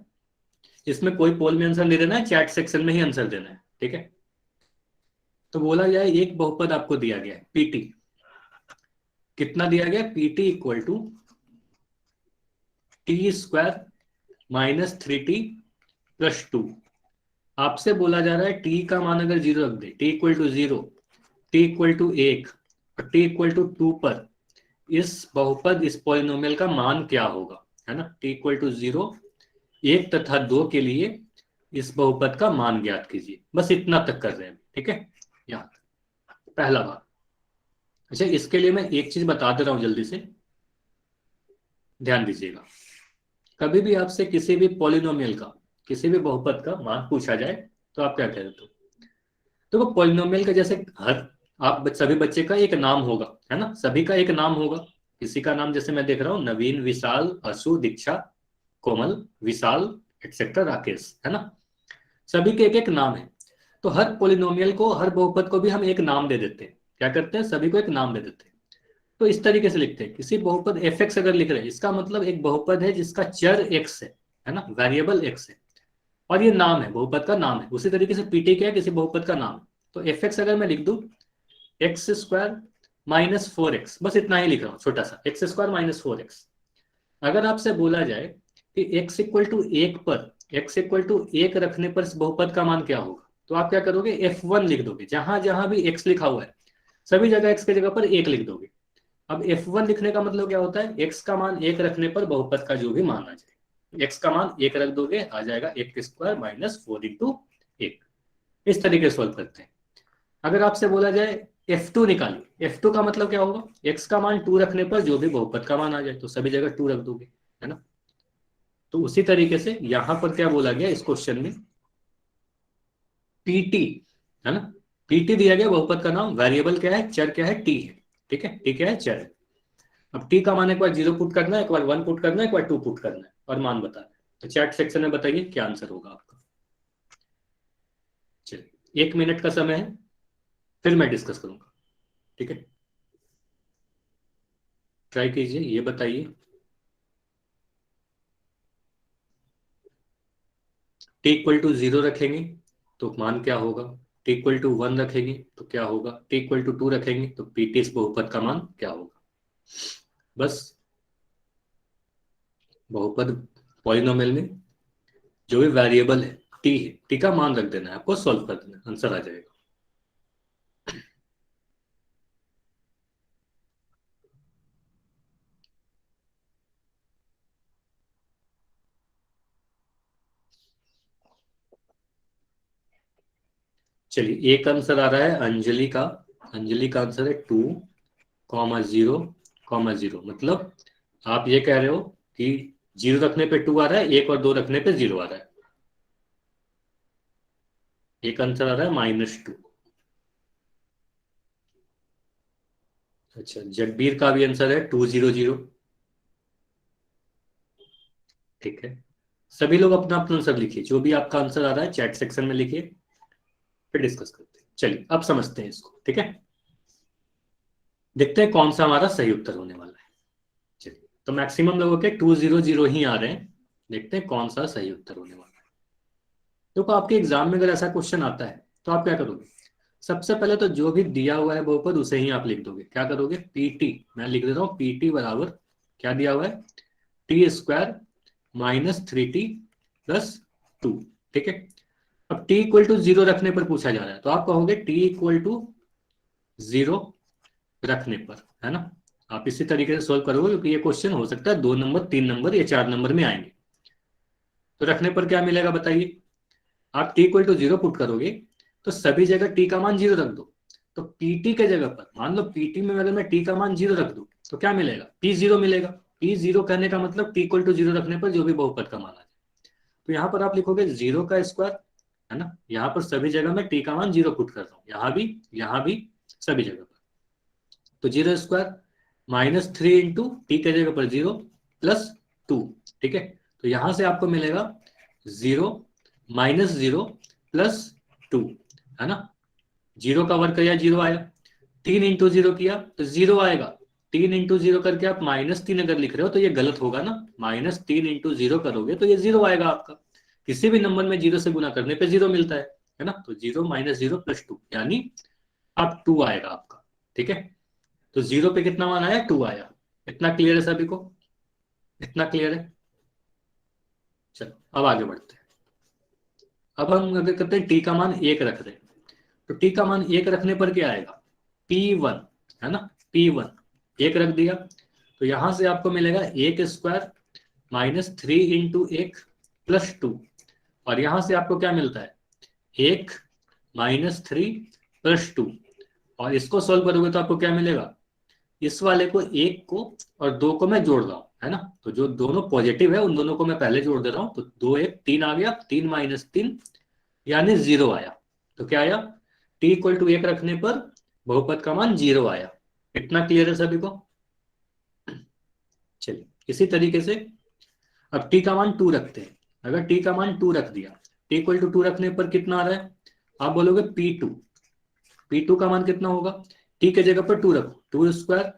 इसमें कोई पोल में आंसर नहीं देना है, चैट सेक्शन में ही आंसर देना है। ठीक है, तो बोला जाए एक बहुपद आपको दिया गया है पीटी। कितना दिया गया? PT equal to t² -3t+2। आपसे बोला जा रहा है टी का मान अगर 0 रख दे, t equal to 0, t equal to 1 और टी इक्वल टू 2 पर इस बहुपद, इस पॉलिनोमियल का मान क्या होगा, है ना। टी इक्वल टू 0, 1 तथा 2 के लिए इस बहुपद का मान ज्ञात कीजिए। बस इतना तक कर रहे हैं। ठीक है, यहाँ पहला भाग। अच्छा, इसके लिए मैं एक चीज बता दे रहा हूं जल्दी से, ध्यान दीजिएगा। कभी भी आपसे किसी भी पॉलिनोमियल का, किसी भी बहुपद का मान पूछा जाए तो आप क्या कहते हो? तो वो पॉलिनोमियल का जैसे हर, आप सभी बच्चे का एक नाम होगा, है ना, सभी का एक नाम होगा। किसी का नाम जैसे मैं देख रहा हूँ नवीन, विशाल, असु, दीक्षा, कोमल, विशाल, एक्सेट्रा, राकेश, है ना। सभी के एक एक नाम है। तो हर पॉलिनोमियल को, हर बहुपद को भी हम एक नाम दे देते हैं। क्या करते हैं? सभी को एक नाम दे देते हैं। तो इस तरीके से लिखते हैं, किसी बहुपद एफ एक्स अगर लिख रहे हैं, इसका मतलब एक बहुपद है जिसका चर एक्स है ना, वेरिएबल एक्स है, और ये नाम है, बहुपद का नाम है। उसी तरीके से पीटी क्या है? किसी बहुपद का नाम है। तो एफ एक्स अगर मैं लिख दूं x² -4x, बस इतना ही लिख रहा हूं, छोटा सा x² -4x। अगर आपसे बोला जाए कि x इक्वल टू 1 पर, x इक्वल टू 1 रखने पर इस बहुपद का मान क्या होगा, तो आप क्या करोगे? f1 लिख दोगे। जहां जहां भी x लिखा हुआ है सभी जगह x की जगह पर 1 लिख दोगे। अब f1 लिखने का मतलब क्या होता है? x का मान 1 रखने पर बहुपद का जो भी मान आ जाए, x का मान 1 रख दोगे, आ जाएगा x² -4 × 1। इस तरीके से सोल्व करते हैं। अगर आपसे बोला जाए F2 निकालिए, F2 का मतलब क्या होगा? x का मान 2 रखने पर जो भी बहुपद का मान आ जाए, तो सभी जगह 2 रख दोगे, है ना। तो उसी तरीके से यहां पर क्या बोला गया इस क्वेश्चन में? पीटी, है ना। पीटी दिया गया, बहुपद का नाम, वेरिएबल क्या है, चर क्या है, टी है। ठीक है, टी क्या है? चर है। अब टी का मान एक बार 0 पुट करना है, एक बार 1 पुट करना है, एक बार 2 पुट करना है और मान बताना है। तो चैट सेक्शन में बताइए क्या आंसर होगा आपका। चलिए 1 मिनट का समय है, फिर मैं डिस्कस करूंगा। ठीक है, ट्राई कीजिए, ये बताइए। टी इक्वल टू 0 रखेंगे तो मान क्या होगा? टी इक्वल टू 1 रखेंगे तो क्या होगा? टी इक्वल टू 2 रखेंगे तो पीटी इस बहुपद का मान क्या होगा? बस बहुपद पॉलिनोमियल में जो भी वेरिएबल है टी है, टी का मान रख देना है आपको, सॉल्व कर देना, आंसर आ जाएगा। चलिए एक आंसर आ रहा है अंजलि का। अंजलि का आंसर है 2,0,0, मतलब आप ये कह रहे हो कि 0 रखने पे 2 आ रहा है, 1 और 2 रखने पे 0 आ रहा है। एक आंसर आ रहा है -2। अच्छा, जगबीर का भी आंसर है 200। ठीक है, सभी लोग अपना अपना आंसर लिखिए, जो भी आपका आंसर आ रहा है चैट सेक्शन में लिखिए, फिर डिस्कस करते हैं। चलिए अब समझते हैं इसको, ठीक है। देखते हैं कौन सा हमारा सही उत्तर होने वाला है। चलिए, तो मैक्सिमम लोगों के 200 ही आ रहे हैं। देखते हैं कौन सा सही उत्तर होने वाला है। देखो आपके एग्जाम में अगर ऐसा क्वेश्चन आता है तो आप क्या करोगे? सबसे पहले तो जो भी दिया हुआ है वो ऊपर उसे ही आप लिख दोगे। क्या करोगे? पीटी, मैं लिख देता हूँ पीटी बराबर क्या दिया हुआ है, t² -3t + 2। ठीक है, अब t = 0 रखने पर पूछा जा रहा है, तो आप कहोगे t = 0 रखने पर, है ना। आप इसी तरीके से सोल्व करोगे, क्योंकि ये क्वेश्चन हो सकता है 2 नंबर, 3 नंबर या 4 नंबर में आएंगे। तो रखने पर क्या मिलेगा बताइए? आप t = 0 पुट करोगे तो सभी जगह t का मान 0 रख दो। तो pt के जगह पर मान लो pt में अगर मैं t का मान 0 रख दूं तो क्या मिलेगा? p0 मिलेगा। p0 कहने का मतलब t = 0 रखने पर जो भी बहुपद का मान आ जाए। तो यहाँ पर आप लिखोगे 0 का स्क्वायर, है ना। यहाँ पर सभी जगह मैं t का मान 0 पुट कर रहा हूँ, यहाँ भी सभी जगह पर। तो 0² -3 इंटू टी के जगह पर 0 + 2। ठीक है, तो यहां से आपको मिलेगा 0 -0 + 2, है ना। 0 का वर्ग किया 0 आया, 3 इंटू 0 किया तो 0 आएगा। 3 इंटू 0 करके आप -3 अगर लिख रहे हो तो ये गलत होगा ना। -3 इंटू 0 करोगे तो ये 0 आएगा आपका। किसी भी नंबर में 0 से गुना करने पे 0 मिलता है ना। तो 0 -0 + 2 यानी आप 2 आएगा आपका। ठीक है, तो 0 पे कितना मान आया? 2 आया। इतना क्लियर है सभी को? इतना क्लियर है? चलो अब आगे बढ़ते हैं। अब हम अगर करते हैं टी का मान 1 रख दें, तो टी का मान 1 रखने पर क्या आएगा? P1, है ना। P1 1 रख दिया तो यहां से आपको मिलेगा 1² -3 इंटू 1 + 2। और यहां से आपको क्या मिलता है? 1 -3 + 2। और इसको सोल्व करोगे तो आपको क्या मिलेगा? इस वाले को, 1 को और 2 को मैं जोड़ रहा हूं, है ना। तो जो दोनों पॉजिटिव है उन दोनों को मैं पहले जोड़ दे रहा हूं। तो 2 1 3 आ गया, 3 -3 यानी 0 आया। तो क्या आया? t = 1 रखने पर बहुपद का मान 0 आया। इतना क्लियर है सभी को? चलिए इसी तरीके से अब t का मान 2 रखते हैं। अगर t का मान 2 रख दिया, t = 2 रखने पर कितना आ रहा है? आप बोलोगे P2 का मान कितना होगा? t के जगह पर 2 रखो, 2²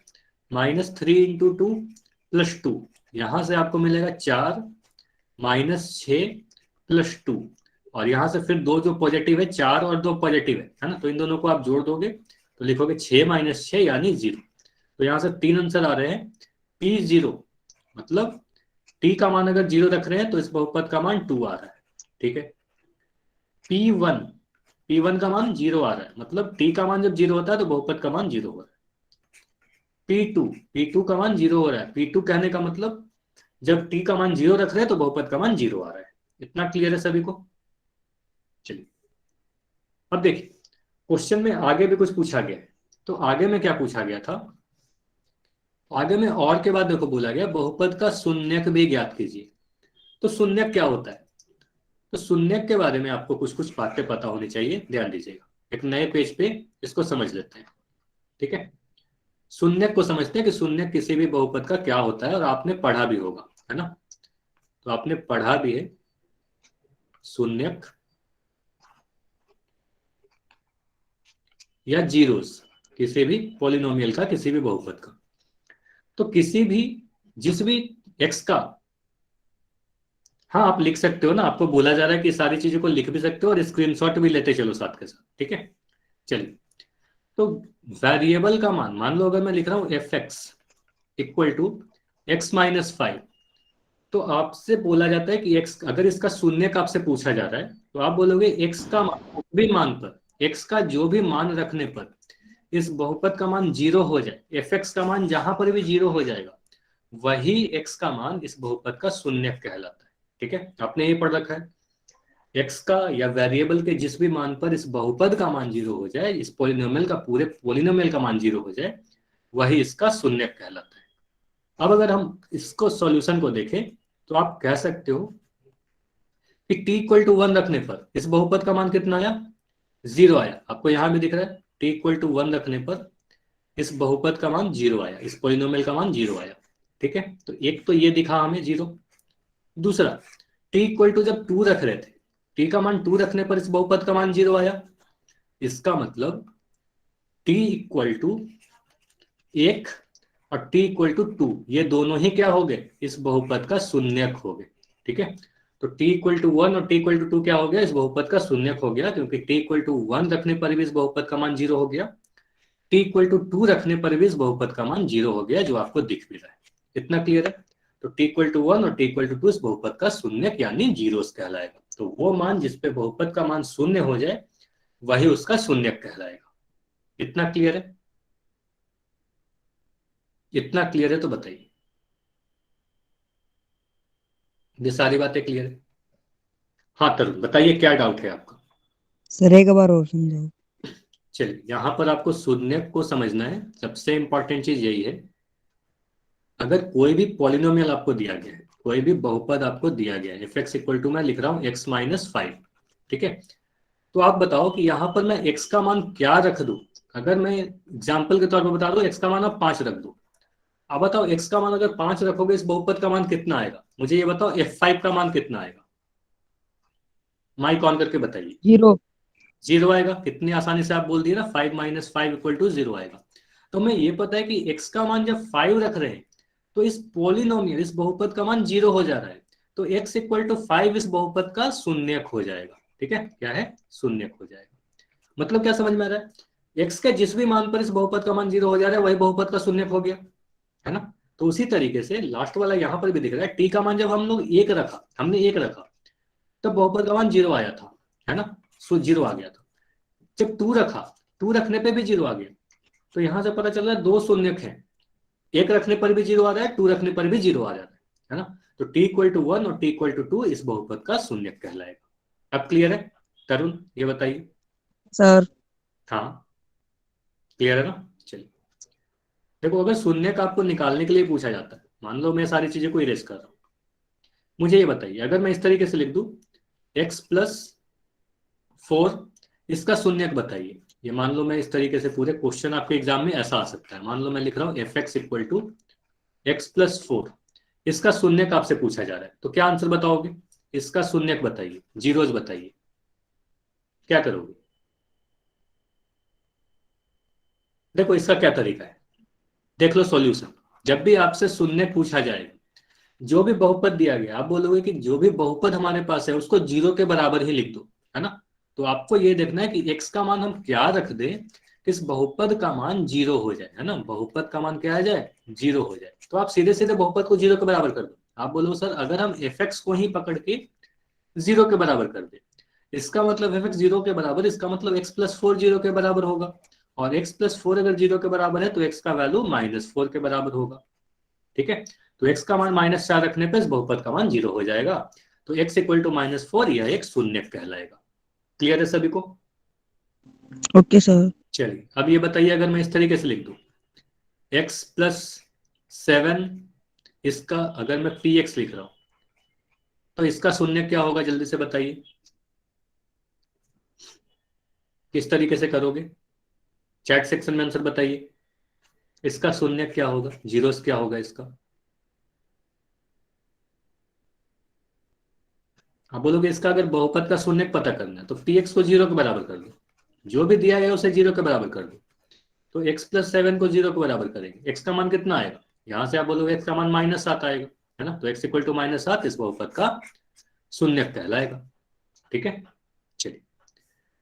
-3 इंटू 2 + 2। यहां से आपको मिलेगा 4 -6 + 2। और यहां से फिर दो जो पॉजिटिव है, 4 और 2 पॉजिटिव है ना। तो इन दोनों को आप जोड़ दोगे तो लिखोगे 6 - 6 यानी 0। तो यहां से 3 आंसर आ रहे हैं। P0 मतलब t का मान अगर 0 रख रहे हैं तो इस बहुपद का मान 2 आ रहा है। ठीक है, P1 P1 का मान 0 आ रहा है, मतलब t का मान जब 0 होता है तो बहुपद का मान 0 हो रहा है। P2 का मान 0 हो रहा है। P2 कहने का मतलब जब t का मान 0 रख रहे हैं तो बहुपद का मान 0 आ रहा है। इतना क्लियर है सभी को? चलिए अब देखिए, क्वेश्चन में आगे भी कुछ पूछा गया है। तो आगे में क्या पूछा गया था? आगे में और के बाद देखो बोला गया बहुपद का शून्यक भी ज्ञात कीजिए। तो शून्यक क्या होता है? तो शून्यक के बारे में आपको कुछ कुछ बातें पता होनी चाहिए, ध्यान दीजिएगा। एक नए पेज पे इसको समझ लेते हैं। ठीक है, शून्यक को समझते हैं कि शून्यक किसी भी बहुपद का क्या होता है, और आपने पढ़ा भी होगा, है ना। तो आपने पढ़ा भी है शून्यक या जीरोस किसी भी पॉलिनोमियल का, किसी भी बहुपद का। तो किसी भी, जिस भी एक्स का, हाँ आप लिख सकते हो ना, आपको बोला जा रहा है कि सारी चीजों को लिख भी सकते हो और स्क्रीनशॉट भी लेते चलो साथ के साथ। ठीक है, चलिए। तो वेरिएबल का मान लो अगर मैं लिख रहा हूं f(x) = x - 5, तो आपसे बोला जाता है कि x, अगर इसका शून्य का आपसे पूछा जा रहा है तो आप बोलोगे x का भी मान पर, x का जो भी मान रखने पर इस बहुपद का मान 0 हो जाए, fx का मान जहां पर भी 0 हो जाएगा वही x का मान इस बहुपद का शून्य कहलाता है। ठीक है, आपने ये पढ़ रखा है, x का या वेरिएबल के जिस भी मान पर इस बहुपद का मान 0 हो जाए, इस पोलिनोमियल का, पूरे पोलिनोमियल का मान 0 हो जाए, वही इसका शून्य कहलाता है। अब अगर हम इसको सॉल्यूशन को देखें तो आप कह सकते हो कि t इक्वल टू 1 रखने पर इस बहुपद का मान कितना आया, 0 आया। आपको यहां भी दिख रहा है t इक्वल टू 1 रखने पर इस बहुपद का मान 0 आया, इस पोलिनोमियल का मान 0 आया। ठीक है, तो एक तो ये दिखा हमें 0। दूसरा, t इक्वल टू जब 2 रख रहे थे, t का मान 2 रखने पर इस बहुपद का मान 0 आया। इसका मतलब t इक्वल टू 1 और t इक्वल टू 2 ये दोनों ही क्या हो गए, इस बहुपद का शून्यक हो गए। ठीक है, तो t इक्वल टू 1 और t इक्वल टू 2 क्या हो गया, इस बहुपद का शून्यक हो गया, क्योंकि t इक्वल टू 1 रखने पर भी इस बहुपद का मान 0 हो गया, t इक्वल टू 2 रखने पर भी इस बहुपद का मान 0 हो गया, जो आपको दिख भी रहा है। इतना क्लियर है? तो t इक्वल टू 1 और t इक्वल टू 2 इस बहुपद का शून्यक यानी जीरोस कहलाएगा। तो वो मान जिसपे बहुपद का मान शून्य हो जाए वही उसका शून्यक कहलाएगा। इतना क्लियर है? इतना क्लियर है तो बताइए, ये सारी बातें क्लियर है? हाँ तरुण बताइए, क्या डाउट है आपका? सर एक बार और समझाओ। चलिए, यहां पर आपको शून्यक को समझना है। सबसे इंपॉर्टेंट चीज यही है, अगर कोई भी पॉलिनोमियल आपको दिया गया है, कोई भी बहुपद आपको दिया गया है, एफ एक्स इक्वल टू मैं लिख रहा हूं x माइनस 5, ठीक है, तो आप बताओ कि यहां पर मैं x का मान क्या रख दूं। अगर मैं एग्जाम्पल के तौर पर बता दूं x का मान आप 5 रख दो, अब बताओ x का मान अगर 5 रखोगे इस बहुपद का मान कितना आएगा, मुझे ये बताओ f5 का मान कितना आएगा, माइक ऑन करके बताइए। 0। 0 आएगा। कितनी आसानी से आप बोल दिए ना, 5 माइनस 5 इक्वल टू 0 आएगा। तो हमें ये पता है कि x का मान जब 5 रख रहे हैं तो इस पोलिनोमियल, इस बहुपद का मान 0 हो जा रहा है, तो x इक्वल टू 5 इस बहुपद का शून्यक हो जाएगा। ठीक है, क्या है, शून्यक हो जाएगा। मतलब क्या समझ में आ रहा है, x के जिस भी मान पर इस बहुपद का मान 0 हो जा रहा है वही बहुपद का शून्यक हो गया, है ना। तो उसी तरीके से लास्ट वाला यहां पर भी दिख रहा है, t का मान जब हम लोग 1 रखा, हमने 1 रखा, तब बहुपद का मान 0 आया था, है ना, सो 0 आ गया था। जब 2 रखा, 2 रखने पे भी 0 आ गया। तो यहां से पता चल रहा है दो शून्यक है, 1 रखने पर भी 0 आ रहा है, 2 रखने पर भी 0 आ जाता है ना। तो t इक्वल टू 1 और t इक्वल टू 2 इस बहुपद का शून्यक कहलाएगा। अब क्लियर है? तरुण ये बताइए। सर हाँ क्लियर है ना। चलिए, देखो अगर शून्यक आपको निकालने के लिए पूछा जाता है, मान लो मैं सारी चीजें को इरेज कर रहा हूं, मुझे ये बताइए, अगर मैं इस तरीके से लिख दूं x प्लस 4, इसका शून्यक बताइए। ये मान लो मैं इस तरीके से, पूरे क्वेश्चन आपके एग्जाम में ऐसा आ सकता है, मान लो मैं लिख रहा हूं F X equal to X plus 4, इसका शून्यक आपसे पूछा जा रहा है, तो क्या आंसर बताओगे? इसका शून्यक बताइए, जीरोज बताइए, क्या करोगे? देखो इसका क्या तरीका है, देख लो सॉल्यूशन। जब भी आपसे शून्यक पूछा जाएगा, जो भी बहुपद दिया गया, आप बोलोगे कि जो भी बहुपद हमारे पास है उसको 0 के बराबर ही लिख दो, है ना। तो आपको ये देखना है कि x का मान हम क्या रख दें, इस बहुपद का मान 0 हो जाए, है ना, बहुपद का मान क्या आ जाए, 0 हो जाए। तो आप सीधे सीधे बहुपद को 0 के बराबर कर दो। आप बोलो सर अगर हम fx को ही पकड़ के 0 के बराबर कर दे, इसका मतलब fx 0 के बराबर, इसका मतलब x प्लस 4 0 के बराबर होगा, और x प्लस 4 अगर 0 के बराबर है तो x का वैल्यू -4 के बराबर होगा। ठीक है, तो x का मान -4 रखने पर इस बहुपद का मान 0 हो जाएगा। तो x इक्वल टू -4 यह एक शून्यक कहलाएगा। क्लियर है सभी को? Okay sir. चलिए अब ये बताइए, अगर मैं इस तरीके से लिख दूं x प्लस 7, इसका अगर मैं px लिख रहा हूं तो इसका शून्यक क्या होगा, जल्दी से बताइए, किस तरीके से करोगे? चैट सेक्शन में आंसर बताइए, इसका शून्यक क्या होगा, जीरोस क्या होगा इसका? आप बोलोगे इसका अगर बहुपद का शून्यक पता करना है तो px को 0 के बराबर कर दो, जो भी दिया है उसे 0 के बराबर कर दो। तो x प्लस 7 को 0 के बराबर करेंगे, x का मान कितना आएगा, यहां से आप बोलोगे x का मान -7 आएगा, है ना। तो x इक्वल टू -7 इस बहुपद का शून्यक कहलाएगा। ठीक है, चलिए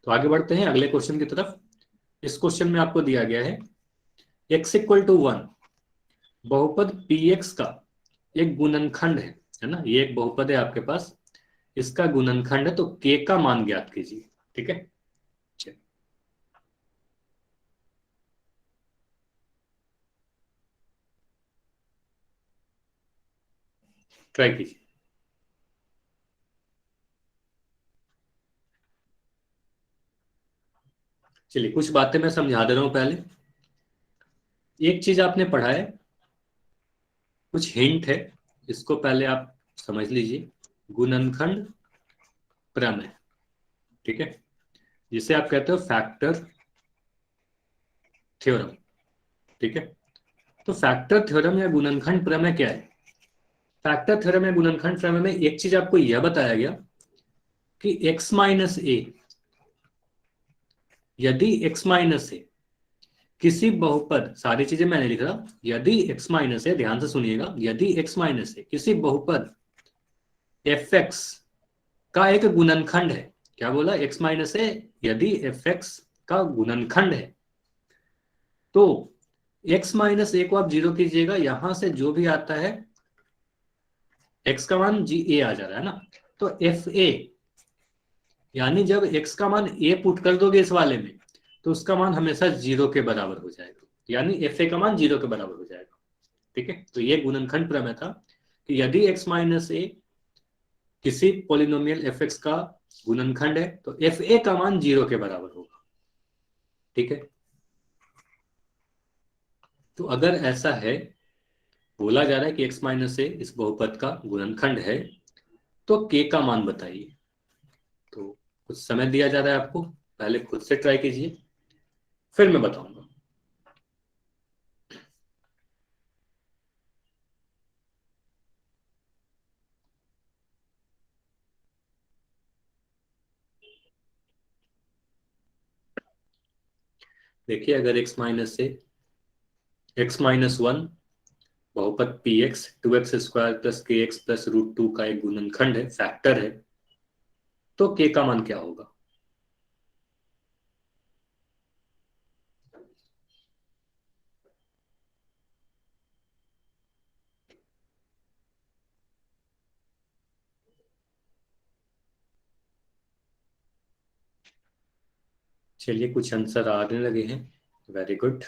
तो आगे बढ़ते हैं अगले क्वेश्चन की तरफ। इस क्वेश्चन में आपको दिया गया है x इक्वल टू 1 बहुपद px का एक गुणनखंड है, है ना, ये एक बहुपद है आपके पास, इसका गुणनखंड है, तो k का मान ज्ञात कीजिए। ठीक है, ट्राई कीजिए। चलिए कुछ बातें मैं समझा दे रहा हूं पहले। एक चीज आपने पढ़ा है, कुछ हिंट है, इसको पहले आप समझ लीजिए। गुणनखंड प्रमेय, ठीक है, जिसे आप कहते हो फैक्टर थ्योरम। ठीक है, तो फैक्टर थ्योरम या गुणनखंड प्रमेय क्या है? फैक्टर थ्योरम या गुणनखंड प्रमेय में एक चीज आपको यह बताया गया कि x माइनस ए, यदि x माइनस ए किसी बहुपद, सारी चीजें मैंने लिख रहा, यदि x माइनस ए, ध्यान से सुनिएगा, यदि x माइनस ए किसी बहुपद fx का एक गुणनखंड है, क्या बोला, x माइनस ए यदि fx का गुणनखंड है, तो x माइनस ए को आप जीरो कीजिएगा, यहां से जो भी आता है x का मान जी ए आ जा रहा है ना, तो एफ ए, यानी जब x का मान a पुट कर दोगे इस वाले में, तो उसका मान हमेशा जीरो के बराबर हो जाएगा, यानी एफ ए का मान जीरो के बराबर हो जाएगा। ठीक है, तो ये गुणनखंड प्रमेय था कि यदि x माइनस ए किसी पॉलिनोमियल एफ एक्स का गुणनखंड है, तो एफ ए का मान जीरो के बराबर होगा। ठीक है, तो अगर ऐसा है, बोला जा रहा है कि x माइनस ए इस बहुपद का गुणनखंड है, तो k का मान बताइए। तो कुछ समय दिया जा रहा है आपको, पहले खुद से ट्राई कीजिए, फिर मैं बताऊंगा। देखिए, अगर x माइनस से x माइनस वन बहुपद P X two X square plus K X plus root two का एक गुणनखंड है, फैक्टर है, तो k का मान क्या होगा? चलिए कुछ आंसर आने लगे हैं, वेरी गुड,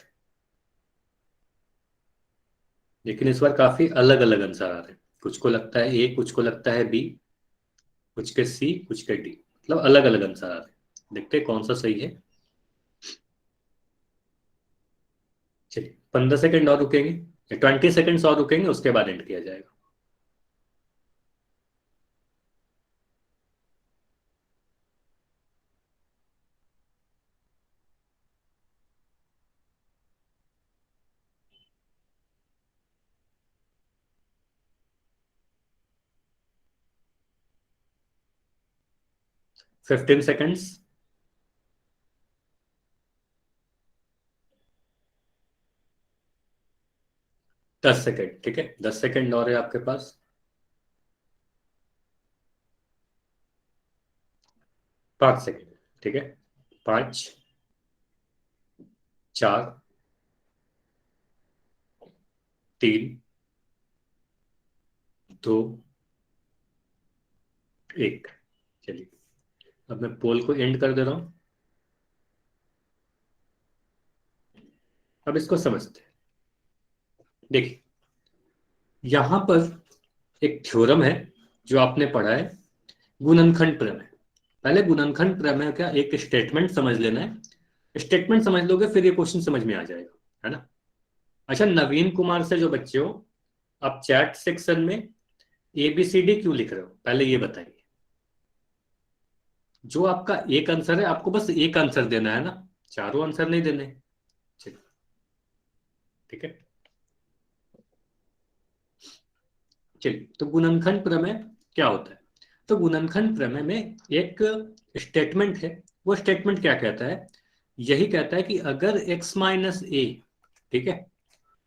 लेकिन इस बार काफी अलग अलग आंसर आ रहे हैं। कुछ को लगता है ए, कुछ को लगता है बी, कुछ के सी, कुछ के डी, मतलब अलग अलग आंसर आ रहे हैं। देखते हैं कौन सा सही है। चलिए 15 सेकंड और रुकेंगे, 20 सेकंड्स और रुकेंगे, उसके बाद एंड किया जाएगा। फिफ्टीन सेकंड्स, 10 सेकंड, ठीक है, 10 सेकंड और है आपके पास। 5 सेकंड, ठीक है, 5, 4, 3, 2, 1। चलिए अब मैं पोल को एंड कर दे रहा हूं। अब इसको समझते हैं। देखिए, यहां पर एक थ्योरम है जो आपने पढ़ा है, गुणनखंड प्रमेय। पहले गुणनखंड प्रमेय का एक स्टेटमेंट समझ लेना है, स्टेटमेंट समझ लोगे फिर ये क्वेश्चन समझ में आ जाएगा, है ना। अच्छा, नवीन कुमार से जो बच्चे हो, आप चैट सेक्शन में ABCD क्यों लिख रहे हो, पहले ये बताइए। जो आपका एक आंसर है, आपको बस एक आंसर देना है ना, चारों आंसर नहीं देने। चलिए, ठीक है, चलिए, तो गुणनखंड प्रमेय क्या होता है? तो गुणनखंड प्रमेय में एक स्टेटमेंट है, वो स्टेटमेंट क्या कहता है? यही कहता है कि अगर x माइनस ए, ठीक है,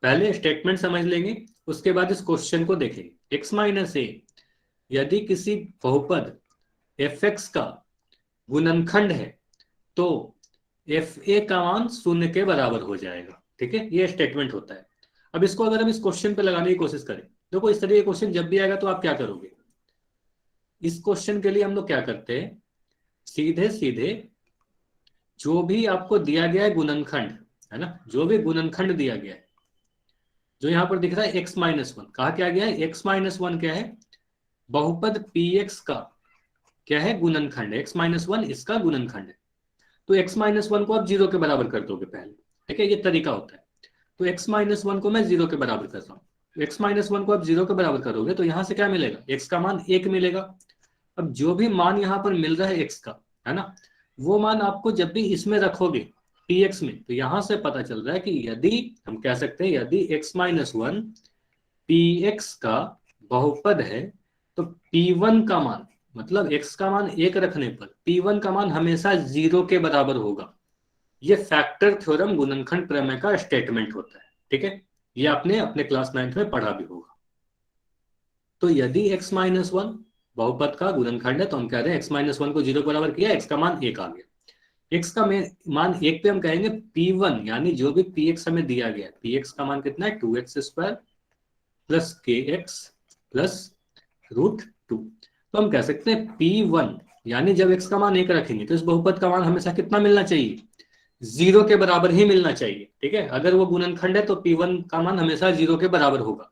पहले स्टेटमेंट समझ लेंगे, उसके बाद इस क्वेश्चन को देखेंगे। x माइनस ए यदि किसी बहुपद fx का गुणनखंड है, तो एफ ए का मान शून्य के बराबर हो जाएगा। ठीक है, ये स्टेटमेंट होता है। अब इसको अगर हम इस क्वेश्चन पे लगाने की कोशिश करें, देखो इस तरह के क्वेश्चन जब भी आएगा तो आप क्या करोगे, इस क्वेश्चन के लिए हम लोग क्या करते हैं, सीधे सीधे जो भी आपको दिया गया है गुणनखंड, है ना, जो भी गुणनखंड दिया गया है, जो यहां पर दिख रहा है x-1, कहा क्या गया है, x-1 क्या है, बहुपद px का क्या है, गुणनखंड है, x-1 इसका गुणनखंड है। तो x-1 को आप 0 के बराबर कर दोगे पहले, ठीक है, ये तरीका होता है। तो x-1 को मैं 0 के बराबर कर रहा हूँ, तो x-1 को आप 0 के बराबर करोगे तो यहां से क्या मिलेगा, x का मान 1 मिलेगा। अब जो भी मान यहां पर मिल रहा है x का, है ना, वो मान आपको जब भी इसमें रखोगे px में, तो यहां से पता चल रहा है कि यदि हम कह सकते हैं यदि x-1 px का बहुपद है तो p1 का मान, मतलब x का मान 1 रखने पर p1 का मान हमेशा 0 के बराबर होगा। ये फैक्टर थ्योरम गुणनखंड प्रमेय का स्टेटमेंट होता है, ठीक है, ये आपने अपने क्लास 9th में पढ़ा भी होगा। तो यदि x-1 बहुपद का गुणनखंड है तो हम कह रहे हैं x-1 को 0 के बराबर किया, x का मान 1 आ गया। x का मान 1 पे हम कहेंगे p1, यानी जो भी px हमें दिया गया है, px का मान कितना है, 2x² प्लस kx प्लस √2। तो हम कह सकते हैं p1, यानी जब x का मान 1 रखेंगे तो इस बहुपद का मान हमेशा कितना मिलना चाहिए, 0 के बराबर ही मिलना चाहिए, ठीक है। अगर वो गुणनखंड है तो p1 का मान हमेशा 0 के बराबर होगा।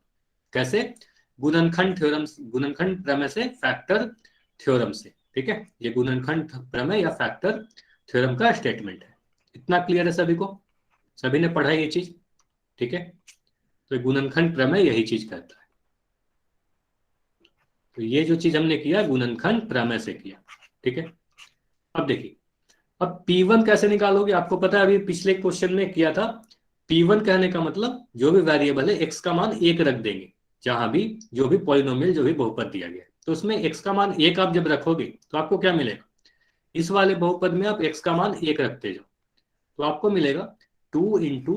कैसे, गुणनखंड थ्योरम, गुणनखंड प्रमेय से, फैक्टर थ्योरम से, ठीक है, ये गुणनखंड प्रमेय या फैक्टर थ्योरम का स्टेटमेंट है। इतना क्लियर है सभी को, सभी ने पढ़ा ये चीज, ठीक है। तो गुणनखंड प्रमेय यही चीज कहता है। तो ये जो चीज हमने किया गुणनखंड प्रमेय से किया, ठीक है। अब देखिए, अब P1 कैसे निकालोगे, आपको पता है अभी पिछले क्वेश्चन में किया था। P1 कहने का मतलब जो भी वेरिएबल है x का मान 1 रख देंगे, जहां भी जो भी पॉलिनोमियल, जो भी बहुपद दिया गया है, तो उसमें x का मान 1 आप जब रखोगे तो आपको क्या मिलेगा, इस वाले बहुपद में आप x का मान 1 रखते जाओ तो आपको मिलेगा 2 इंटू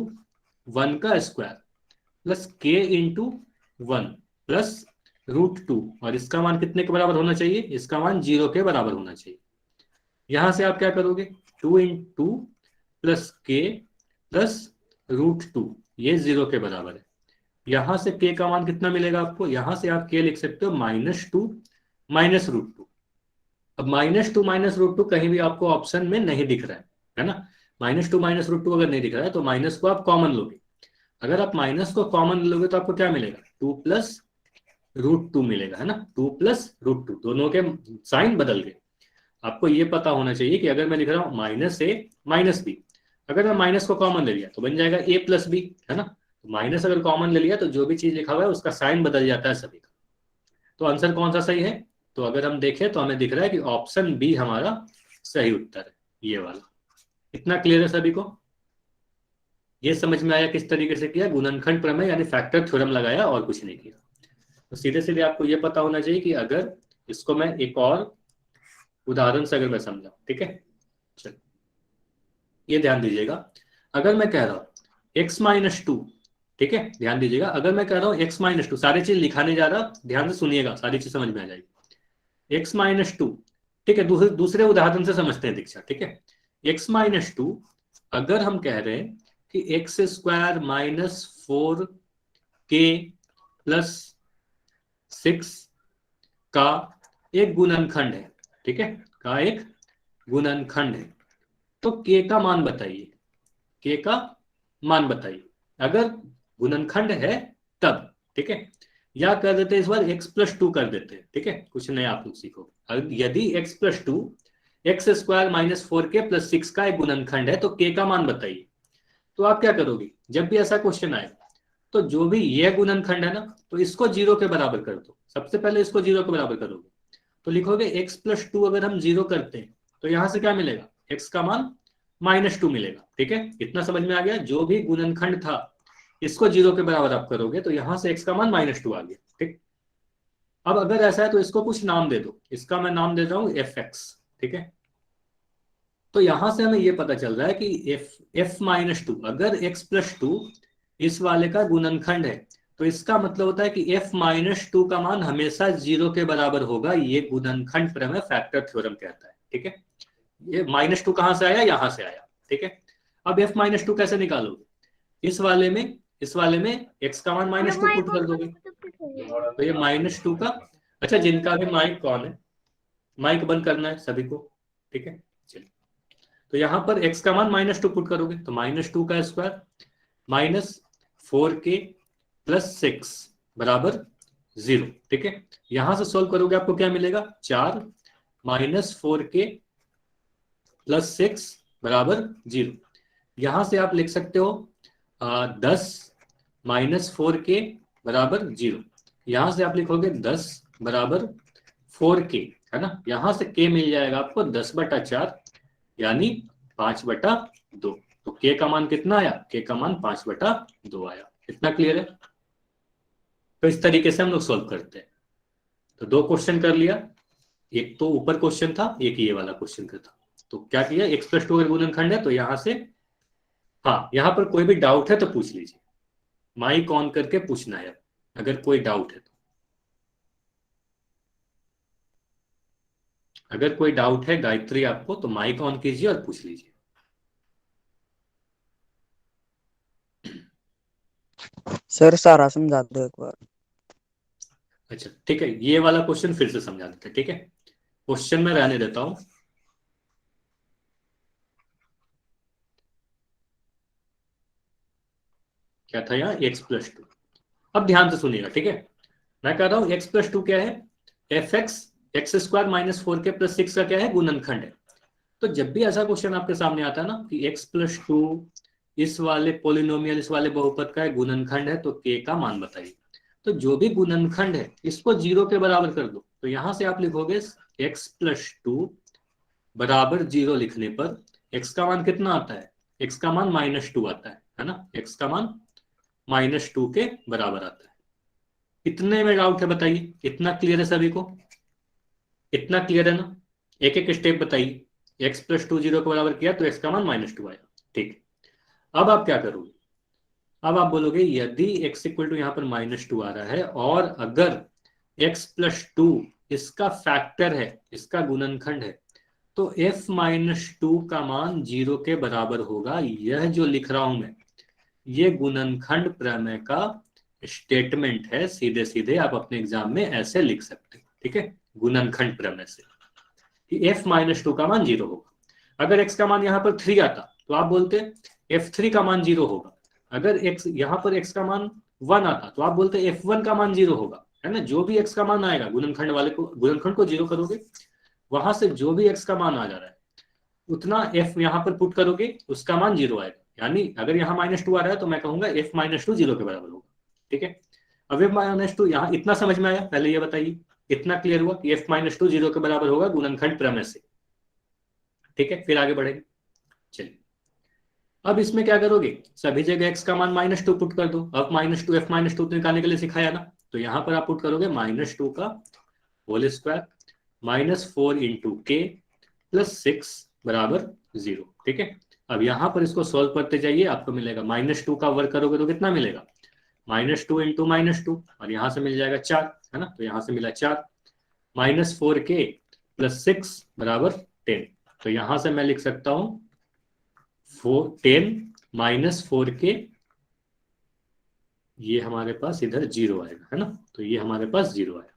1 का square plus k into 1 plus √2, और इसका मान कितने के बराबर होना चाहिए, इसका मान 0 के बराबर होना चाहिए। यहां से आप क्या करोगे, 2 इंटू प्लस के प्लस √2, ये 0 के बराबर है। यहां से k का मान कितना मिलेगा आपको, यहां से आप k लिख सकते हो -2 माइनस √2। अब -2 माइनस √2 कहीं भी आपको ऑप्शन में नहीं दिख रहा है ना, -2 माइनस √2 अगर नहीं दिख रहा है तो माइनस को आप कॉमन लोगे। अगर आप माइनस को कॉमन लोगे तो आपको क्या मिलेगा, 2 प्लस √2 मिलेगा, है ना, 2 प्लस √2, दोनों के साइन बदल गए। आपको ये पता होना चाहिए कि अगर मैं लिख रहा हूं -a माइनस b, अगर मैं माइनस को कॉमन ले लिया तो बन जाएगा a प्लस बी, है ना। तो माइनस अगर कॉमन ले लिया तो जो भी चीज लिखा हुआ है उसका साइन बदल जाता है सभी का। तो आंसर कौन सा सही है, तो अगर हम देखें तो हमें दिख रहा है कि ऑप्शन बी हमारा सही उत्तर है, ये वाला। इतना क्लियर है सभी को, ये समझ में आया किस तरीके से किया, गुणनखंड प्रमेय यानी फैक्टर थ्योरम लगाया और कुछ नहीं किया। तो सीधे सीधे आपको ये पता होना चाहिए कि अगर इसको मैं एक और उदाहरण से अगर मैं समझा, ठीक है, चलो ये ध्यान दीजिएगा। अगर मैं कह रहा हूं x-2, ठीक है, ध्यान दीजिएगा, अगर मैं कह रहा हूं x-2, सारी चीज लिखाने जा रहा, ध्यान से सुनिएगा, सारी चीज समझ में आ जाएगी। x-2, ठीक है, दूसरे उदाहरण से समझते हैं दीक्षा, ठीक है। x-2 अगर हम कह रहे हैं कि x² माइनस 4k प्लस 6 का एक गुणनखंड है, ठीक है, का एक गुणनखंड है, तो k का मान बताइए, k का मान बताइए, अगर गुणनखंड है तब, ठीक है। या कर देते इस बार x+2 कर देते, ठीक है, कुछ नया आप लोग सीखो। यदि x+2 x² minus 4k plus 6 का एक गुणनखंड है तो k का मान बताइए। तो आप क्या करोगे, जब भी ऐसा क्वेश्चन आए तो जो भी ये गुणनखंड है ना, तो इसको 0 के बराबर कर दो, सबसे पहले इसको 0 के बराबर करोगे तो लिखोगे x+2 अगर हम 0 करते हैं तो यहां से क्या मिलेगा, x का मान -2 मिलेगा, ठीक है। इतना समझ में आ गया, जो भी गुणनखंड था इसको 0 के बराबर आप करोगे तो यहां से x का मान -2 आ गया, ठीक। अब अगर ऐसा है तो इसको कुछ नाम दे दो, इसका मैं नाम देता हूं fx, ठीक है। तो यहां से हमें यह पता चल रहा है कि f-2 अगर x+2 इस वाले का गुणनखंड है तो इसका मतलब होता है कि f-2 का मान हमेशा 0 के बराबर होगा, ये गुणनखंड प्रमेय फैक्टर थ्योरम कहता है, ठीक है। ये -2 कहां से आया, यहां से आया, ठीक है। अब f-2 कैसे निकालोगे, इस वाले में इस वाले में x का मान -2 पुट कर दोगे, तो ये -2 का। अच्छा, जिनका भी माइक ऑन है, माइक बंद करना है सभी को, ठीक है। चलिए, तो यहां पर x का मान -2 पुट करोगे तो -2 का स्क्वायर -4k + 6 बराबर 0, ठीक है। यहां से सोल्व करोगे आपको क्या मिलेगा, 4 -4k + 6 बराबर 0। यहां से आप लिख सकते हो 10 -4k बराबर 0। यहां से आप लिखोगे 10 बराबर 4k, है ना। यहां से k मिल जाएगा आपको 10/4 यानी 5/2। तो k का मान कितना आया, k का मान 5/2 आया। इतना क्लियर है। तो इस तरीके से हम लोग सोल्व करते हैं। तो 2 क्वेश्चन कर लिया, एक तो ऊपर क्वेश्चन था, एक ये वाला क्वेश्चन का था। तो क्या किया, x+2 अगर गुणनखंड है तो यहां से, हाँ यहां पर कोई भी डाउट है तो पूछ लीजिए, माइक ऑन करके पूछना है अगर कोई डाउट है तो। अगर कोई डाउट है गायत्री आपको, तो माइक ऑन कीजिए और पूछ लीजिए। सर सारा समझा दो एक बार। अच्छा ठीक है, ये वाला क्वेश्चन फिर से समझा देते हैं, ठीक है। क्वेश्चन में रहने देता हूं। क्या था यहाँ, x+2। अब ध्यान से सुनिएगा, ठीक है। मैं कह रहा हूं x+2 क्या है, fx x² - 4k + 6 का क्या है, गुणनखंड है। तो जब भी ऐसा क्वेश्चन आपके सामने आता है ना कि x+2 इस वाले पोलिनोमियल, इस वाले बहुपद का गुणनखंड है, तो k का मान बताइए। तो जो भी गुणनखंड है इसको 0 के बराबर कर दो। तो यहां से आप लिखोगे x+2 बराबर 0 लिखने पर x का मान कितना आता है, x का मान -2 आता है ना। x का मान -2 के बराबर आता है। इतने में डाउट है बताइए, इतना क्लियर है सभी को, इतना क्लियर है ना। एक एक स्टेप बताइए। x+2 0 के बराबर किया तो x का मान -2 आया, ठीक। अब आप क्या करोगे, अब आप बोलोगे यदि x = यहां पर -2 आ रहा है और अगर x+2 इसका फैक्टर है, इसका गुणनखंड है, तो f-2 का मान 0 के बराबर होगा। यह जो लिख रहा हूं मैं, ये गुणनखंड प्रमेय का स्टेटमेंट है। सीधे सीधे आप अपने एग्जाम में ऐसे लिख सकते हो, ठीक है, गुणनखंड प्रमेय से कि f-2 का मान 0 होगा। अगर x का मान यहां पर 3 आता तो आप बोलते f3 का मान 0 होगा। अगर x यहां पर x का मान 1 आता तो आप बोलते f1 का मान 0 होगा, है ना। जो भी x का मान आएगा, गुणनखंड वाले को, गुणनखंड को 0 करोगे, वहां से जो भी x का मान आ जा रहा है उतना f यहां पर पुट करोगे, उसका मान 0 आएगा। यानी अगर यहाँ -2 आ रहा है तो मैं कहूंगा f-2 0 के बराबर होगा, ठीक है। अब f-2 यहाँ इतना समझ में आया, पहले ये बताइए, इतना क्लियर हुआ कि f-2 0 के बराबर होगा गुणनखंड प्रमेय से, ठीक है। फिर आगे बढ़ेंगे, चलिए। अब इसमें क्या करोगे, सभी जगह x का मान -2 पुट कर दो। अब -2 f-2 निकालने के लिए सिखाया ना, तो यहां पर आप पुट करोगे -2 का होल स्क्वायर -4 × k + 6 बराबर 0, ठीक है। अब यहां पर इसको सॉल्व करते जाइए, आपको मिलेगा -2 का वर्ग करोगे तो कितना मिलेगा, -2 × -2, और यहां से मिल जाएगा 4, है ना। तो यहां से मिला 4 -4k + 6 बराबर 10। तो यहां से मैं लिख सकता हूं 10 -4k, ये हमारे पास इधर 0 आएगा, है ना। तो ये हमारे पास 0 आएगा।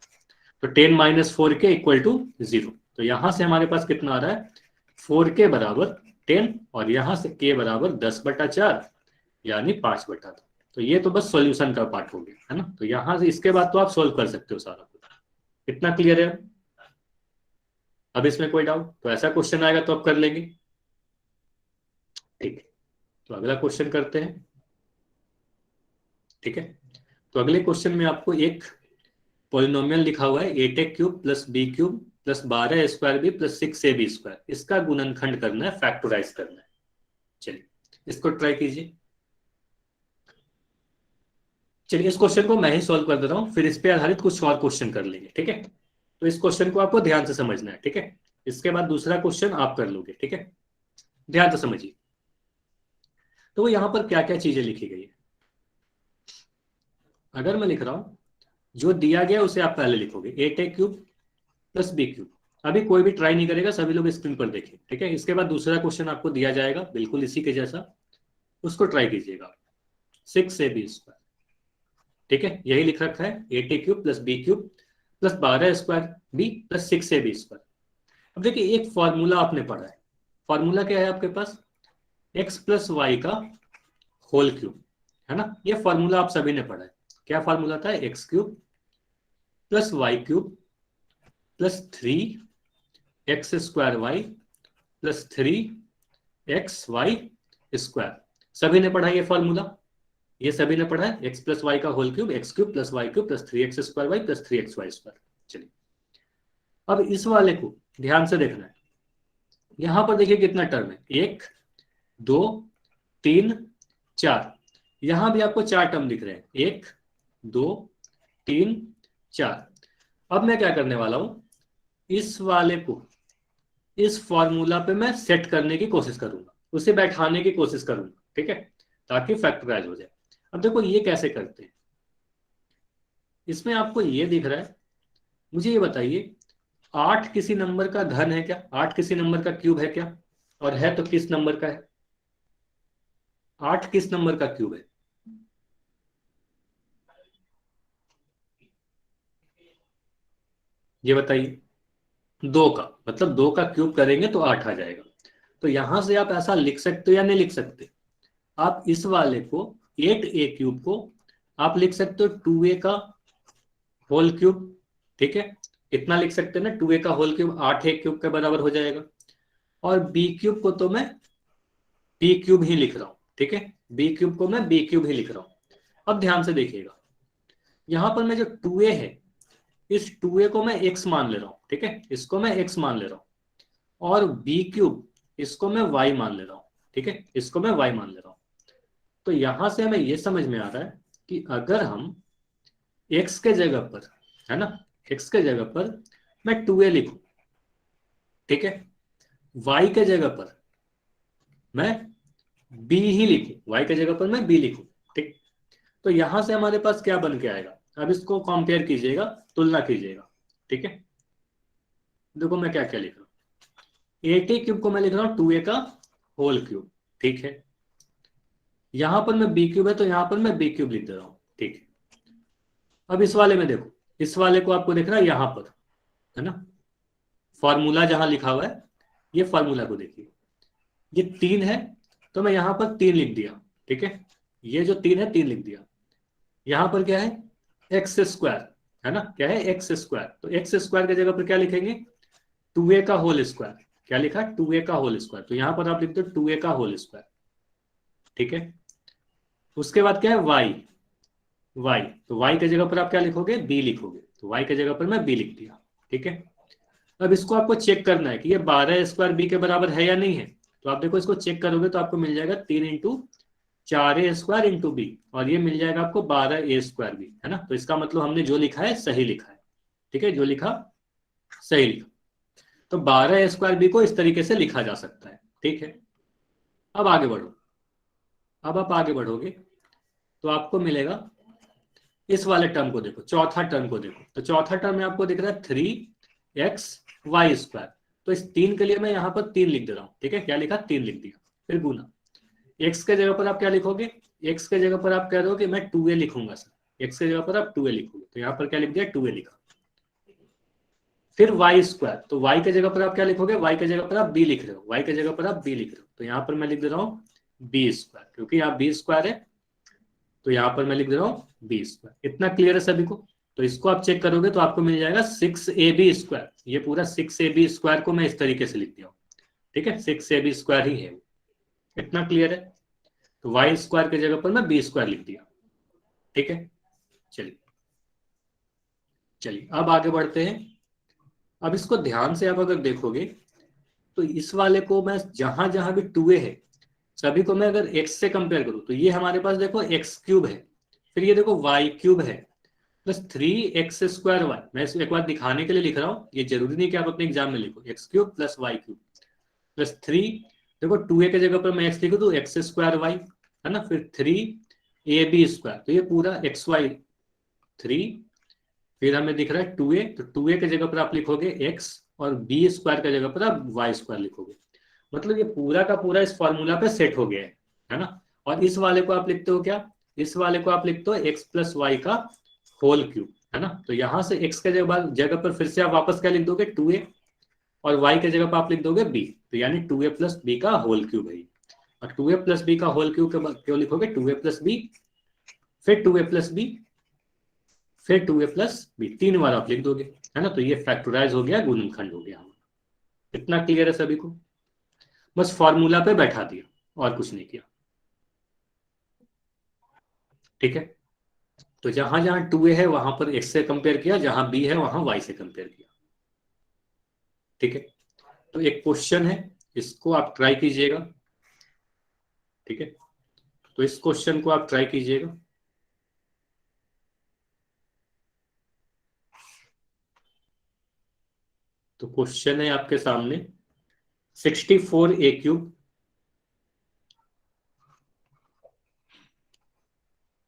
तो 10 - 4k = 0। तो यहां से हमारे पास कितना आ रहा है, 4k बराबर 10, और यहां से k बराबर 10/4 यानी 5/2। तो ये तो बस सॉल्यूशन का पार्ट हो गया, है ना। तो यहां से इसके बाद तो आप सोल्व कर सकते हो सारा कुछ। इतना क्लियर है। अब इसमें कोई डाउट, तो ऐसा क्वेश्चन आएगा तो आप कर लेंगे, ठीक है। तो अगला क्वेश्चन करते हैं, ठीक है। तो अगले क्वेश्चन में आपको एक पॉलिनोमियल लिखा हुआ है a3 + b3 + 12a² b + 6ab², इसका गुणनखंड करना है, फैक्टराइज करना है। चलिए इसको ट्राई कीजिए। चलिए इस क्वेश्चन को मैं ही सॉल्व कर देता हूं, फिर इस पे आधारित कुछ और क्वेश्चन कर लेंगे, ठीक है। तो इस क्वेश्चन को आपको ध्यान से समझना है, ठीक है। इसके बाद दूसरा क्वेश्चन आप कर लोगे, ठीक है। ध्यान से समझिए। तो यहां पर क्या क्या चीजें लिखी गई है, अगर मैं लिख रहा हूं जो दिया गया उसे आप पहले लिखोगे a3 + b3। अभी कोई भी ट्राई नहीं करेगा, सभी लोग स्क्रीन पर देखें, ठीक है। इसके बाद दूसरा क्वेश्चन आपको दिया जाएगा बिल्कुल इसी के जैसा, उसको ट्राई कीजिएगा। 6ab²। ठीक है, यही लिख रखा है, 8a³ + b³ + 12² प्लस 6ab²। अब देखिए एक फॉर्मूला आपने पढ़ा है, फॉर्मूला क्या है आपके पास, x + y का होल क्यूब, है ना। ये फॉर्मूला आप सभी ने पढ़ा है। क्या फॉर्मूला था, x³ + y³ + 3x² + 3xy²। सभी ने पढ़ा ये फॉर्मूला, ये सभी ने पढ़ा है, x + y का whole cube, x³ + y³ + 3x² + 3xy²। चलिए अब इस वाले को ध्यान से देखना है। यहां पर देखिए कितना टर्म है, 1 2 3 4। यहां भी आपको 4 टर्म दिख रहे हैं, 1 2 3 4। अब मैं क्या करने वाला हूं, इस वाले को इस फॉर्मूला पे मैं सेट करने की कोशिश करूंगा, उसे बैठाने की कोशिश करूंगा, ठीक है, ताकि फैक्टराइज हो जाए। अब देखो ये कैसे करते हैं, इसमें आपको ये दिख रहा है, मुझे ये बताइए 8 किसी नंबर का घन है क्या, 8 किसी नंबर का क्यूब है क्या, और है तो किस नंबर का है, 8 किस नंबर का क्यूब है, ये बताइए। 2 का, मतलब 2 का क्यूब करेंगे तो 8 आ जाएगा। तो यहां से आप ऐसा लिख सकते हो या नहीं लिख सकते, आप इस वाले को 8a³ को आप लिख सकते हो 2a का होल क्यूब, ठीक है, इतना लिख सकते हैं ना, 2a का होल क्यूब 8a³ के बराबर हो जाएगा। और b³ को तो मैं b³ ही लिख रहा हूं, ठीक है, b³ को मैं b³ ही लिख रहा हूं। अब ध्यान से देखिएगा, यहां पर मैं जो 2a है, इस 2a को मैं x मान ले रहा हूं, ठीक है, इसको मैं x मान ले रहा हूं, और b³ इसको मैं y मान ले रहा हूं, ठीक है, इसको मैं y मान ले रहा हूं। तो यहां से हमें यह समझ में आ रहा है कि अगर हम x के जगह पर, है ना, x के जगह पर मैं 2a लिखूं, ठीक है, y के जगह पर मैं b ही लिखूं, y के जगह पर मैं b लिखूं, ठीक, तो यहां से हमारे पास क्या बन के आएगा, अब इसको कंपेयर कीजिएगा, तुलना कीजिएगा, ठीक है। देखो मैं क्या क्या लिख रहा हूं, 8a³ को मैं लिख रहा हूं 2a का होल क्यूब, ठीक है, यहां पर मैं b³ है तो यहां पर मैं b³ लिख दे रहा हूं, ठीक है। अब इस वाले में देखो, इस वाले को आपको देख रहा है यहां पर, है ना, फॉर्मूला जहां लिखा हुआ है, ये फॉर्मूला को देखिए, ये 3 है तो मैं यहां पर 3 लिख दिया, ठीक है, ये जो 3 है 3 लिख दिया। यहां पर क्या है, x², है ना, क्या है x², तो x² की जगह पर क्या लिखेंगे, 2a का होल स्क्वायर, क्या लिखा, 2a का होल स्क्वायर, तो यहां पर आप लिखते हो 2a का होल स्क्वायर, ठीक है। उसके बाद क्या है y, तो y की जगह पर आप क्या लिखोगे, b लिखोगे, तो y की जगह पर मैं b लिख दिया, ठीक है। अब इसको आपको चेक करना है कि ये 12² b के बराबर है या नहीं है, तो आप देखो इसको चेक करोगे तो आपको मिल जाएगा 3 × 4a² × b, और ये मिल जाएगा आपको 12a² b, है ना। तो इसका मतलब हमने जो लिखा है सही लिखा है, ठीक है, जो लिखा सही लिखा। तो 12a² b को इस तरीके से लिखा जा सकता है, ठीक है। अब आगे बढ़ो, अब आप आगे बढ़ोगे तो आपको मिलेगा, इस वाले टर्म को देखो, चौथा टर्म को देखो, तो चौथा टर्म में आपको दिख रहा है 3xy²। तो इस 3 के लिए मैं यहां पर 3 लिख दे रहा हूं, ठीक है, क्या लिखा, 3 लिख दिया, फिर गुना। x के जगह पर आप क्या लिखोगे, x के जगह पर आप कह रहे हो कि मैं 2a लिखूंगा सर, x के जगह पर आप 2a लिखोगे, तो यहां पर क्या लिख दिया, 2a लिखा। फिर y², तो y के जगह पर आप क्या लिखोगे, y के जगह पर आप b लिख रहे हो, y के जगह पर आप b लिख रहे हो, तो यहां पर मैं लिख दे रहा हूं b², क्योंकि यहाँ b² है, तो यहां पर मैं लिख दे रहा हूं b²। इतना क्लियर है सभी को। तो इसको आप चेक करोगे तो आपको मिल जाएगा 6ab², ये पूरा 6ab² को मैं इस तरीके से लिख दिया हूं, ठीक है, 6ab² ही है, इतना क्लियर है। तो y² की जगह पर मैं b² लिख दिया, ठीक है। चलिए चलिए अब आगे बढ़ते हैं। अब इसको ध्यान से आप अगर देखोगे तो इस वाले को मैं जहां जहां भी 2a है सभी को मैं अगर x से कंपेयर करूं तो ये हमारे पास देखो x³ है, फिर ये देखो y³ है, प्लस 3x² y। मैं इसको एक बार दिखाने के लिए लिख रहा हूं, ये जरूरी नहीं कि आप अपने एग्जाम में लिखो, x³ + y³ प्लस 3, देखो 2a की जगह पर मैं x लिखूं तो x² y, है ना, फिर 3ab², तो ये पूरा xy3, फिर हमें दिख रहा है 2a, तो 2a की जगह पर आप लिखोगे x, और b² की जगह पर आप y² लिखोगे। मतलब ये पूरा का पूरा इस फॉर्मूला पे सेट हो गया है ना। और इस वाले को आप लिखते हो क्या, इस वाले को आप लिखते हो एक्स प्लस वाई का होल क्यूब, है ना। तो यहां से x के जगह पर फिर से आप वापस क्या लिख दोगे 2a, और y के जगह पर आप लिख दोगे b, तो यानी 2a प्लस बी का होल क्यूब है। और 2a प्लस बी का होल क्यूब के बाद क्यों लिखोगे 2a प्लस बी, फिर 2a प्लस बी, फिर 2a प्लस बी, 3 बार आप लिख दोगे, है ना। तो ये फैक्टराइज हो गया, गुणनखंड हो गया। इतना क्लियर है सभी को? बस फॉर्मूला पे बैठा दिया और कुछ नहीं किया, ठीक है। तो जहां जहां 2a है वहां पर x से कंपेयर किया, जहां b है वहां y से कंपेयर किया, ठीक है। तो एक क्वेश्चन है, इसको आप ट्राई कीजिएगा, ठीक है। तो इस क्वेश्चन को आप ट्राई कीजिएगा। तो क्वेश्चन है आपके सामने 64a³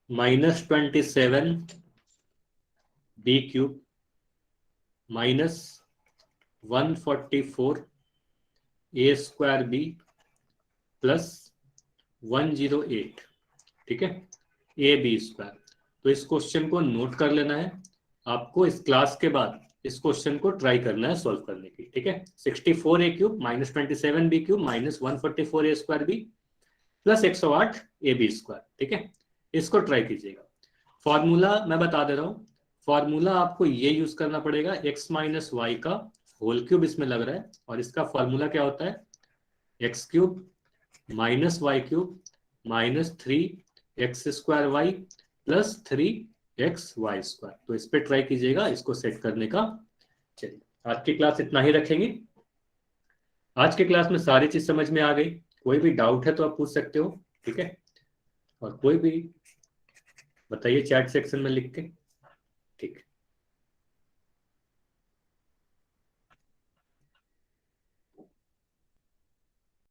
-27b³ -144a² प्लस 108, ठीक है, ab²। तो इस क्वेश्चन को नोट कर लेना है आपको, इस क्लास के बाद इस क्वेश्चन को ट्राई करना है सॉल्व करने की, ठीक है। 64a³ -27b³ -144a²b plus 108ab², ठीक है। इसको ट्राई कीजिएगा। फॉर्मूला मैं बता दे रहा हूं, फॉर्मूला आपको ये यूज करना पड़ेगा, x माइनस वाई का होल क्यूब इसमें लग रहा है, और इसका फॉर्मूला क्या होता है x³ minus y³ -3x² plus 3xy²। तो इस पे ट्राई कीजिएगा, इसको सेट करने का। चलिए आज की क्लास इतना ही रखेंगे। आज की क्लास में सारी चीज समझ में आ गई, कोई भी डाउट है तो आप पूछ सकते हो, ठीक है। और कोई भी बताइए चैट सेक्शन में लिख के।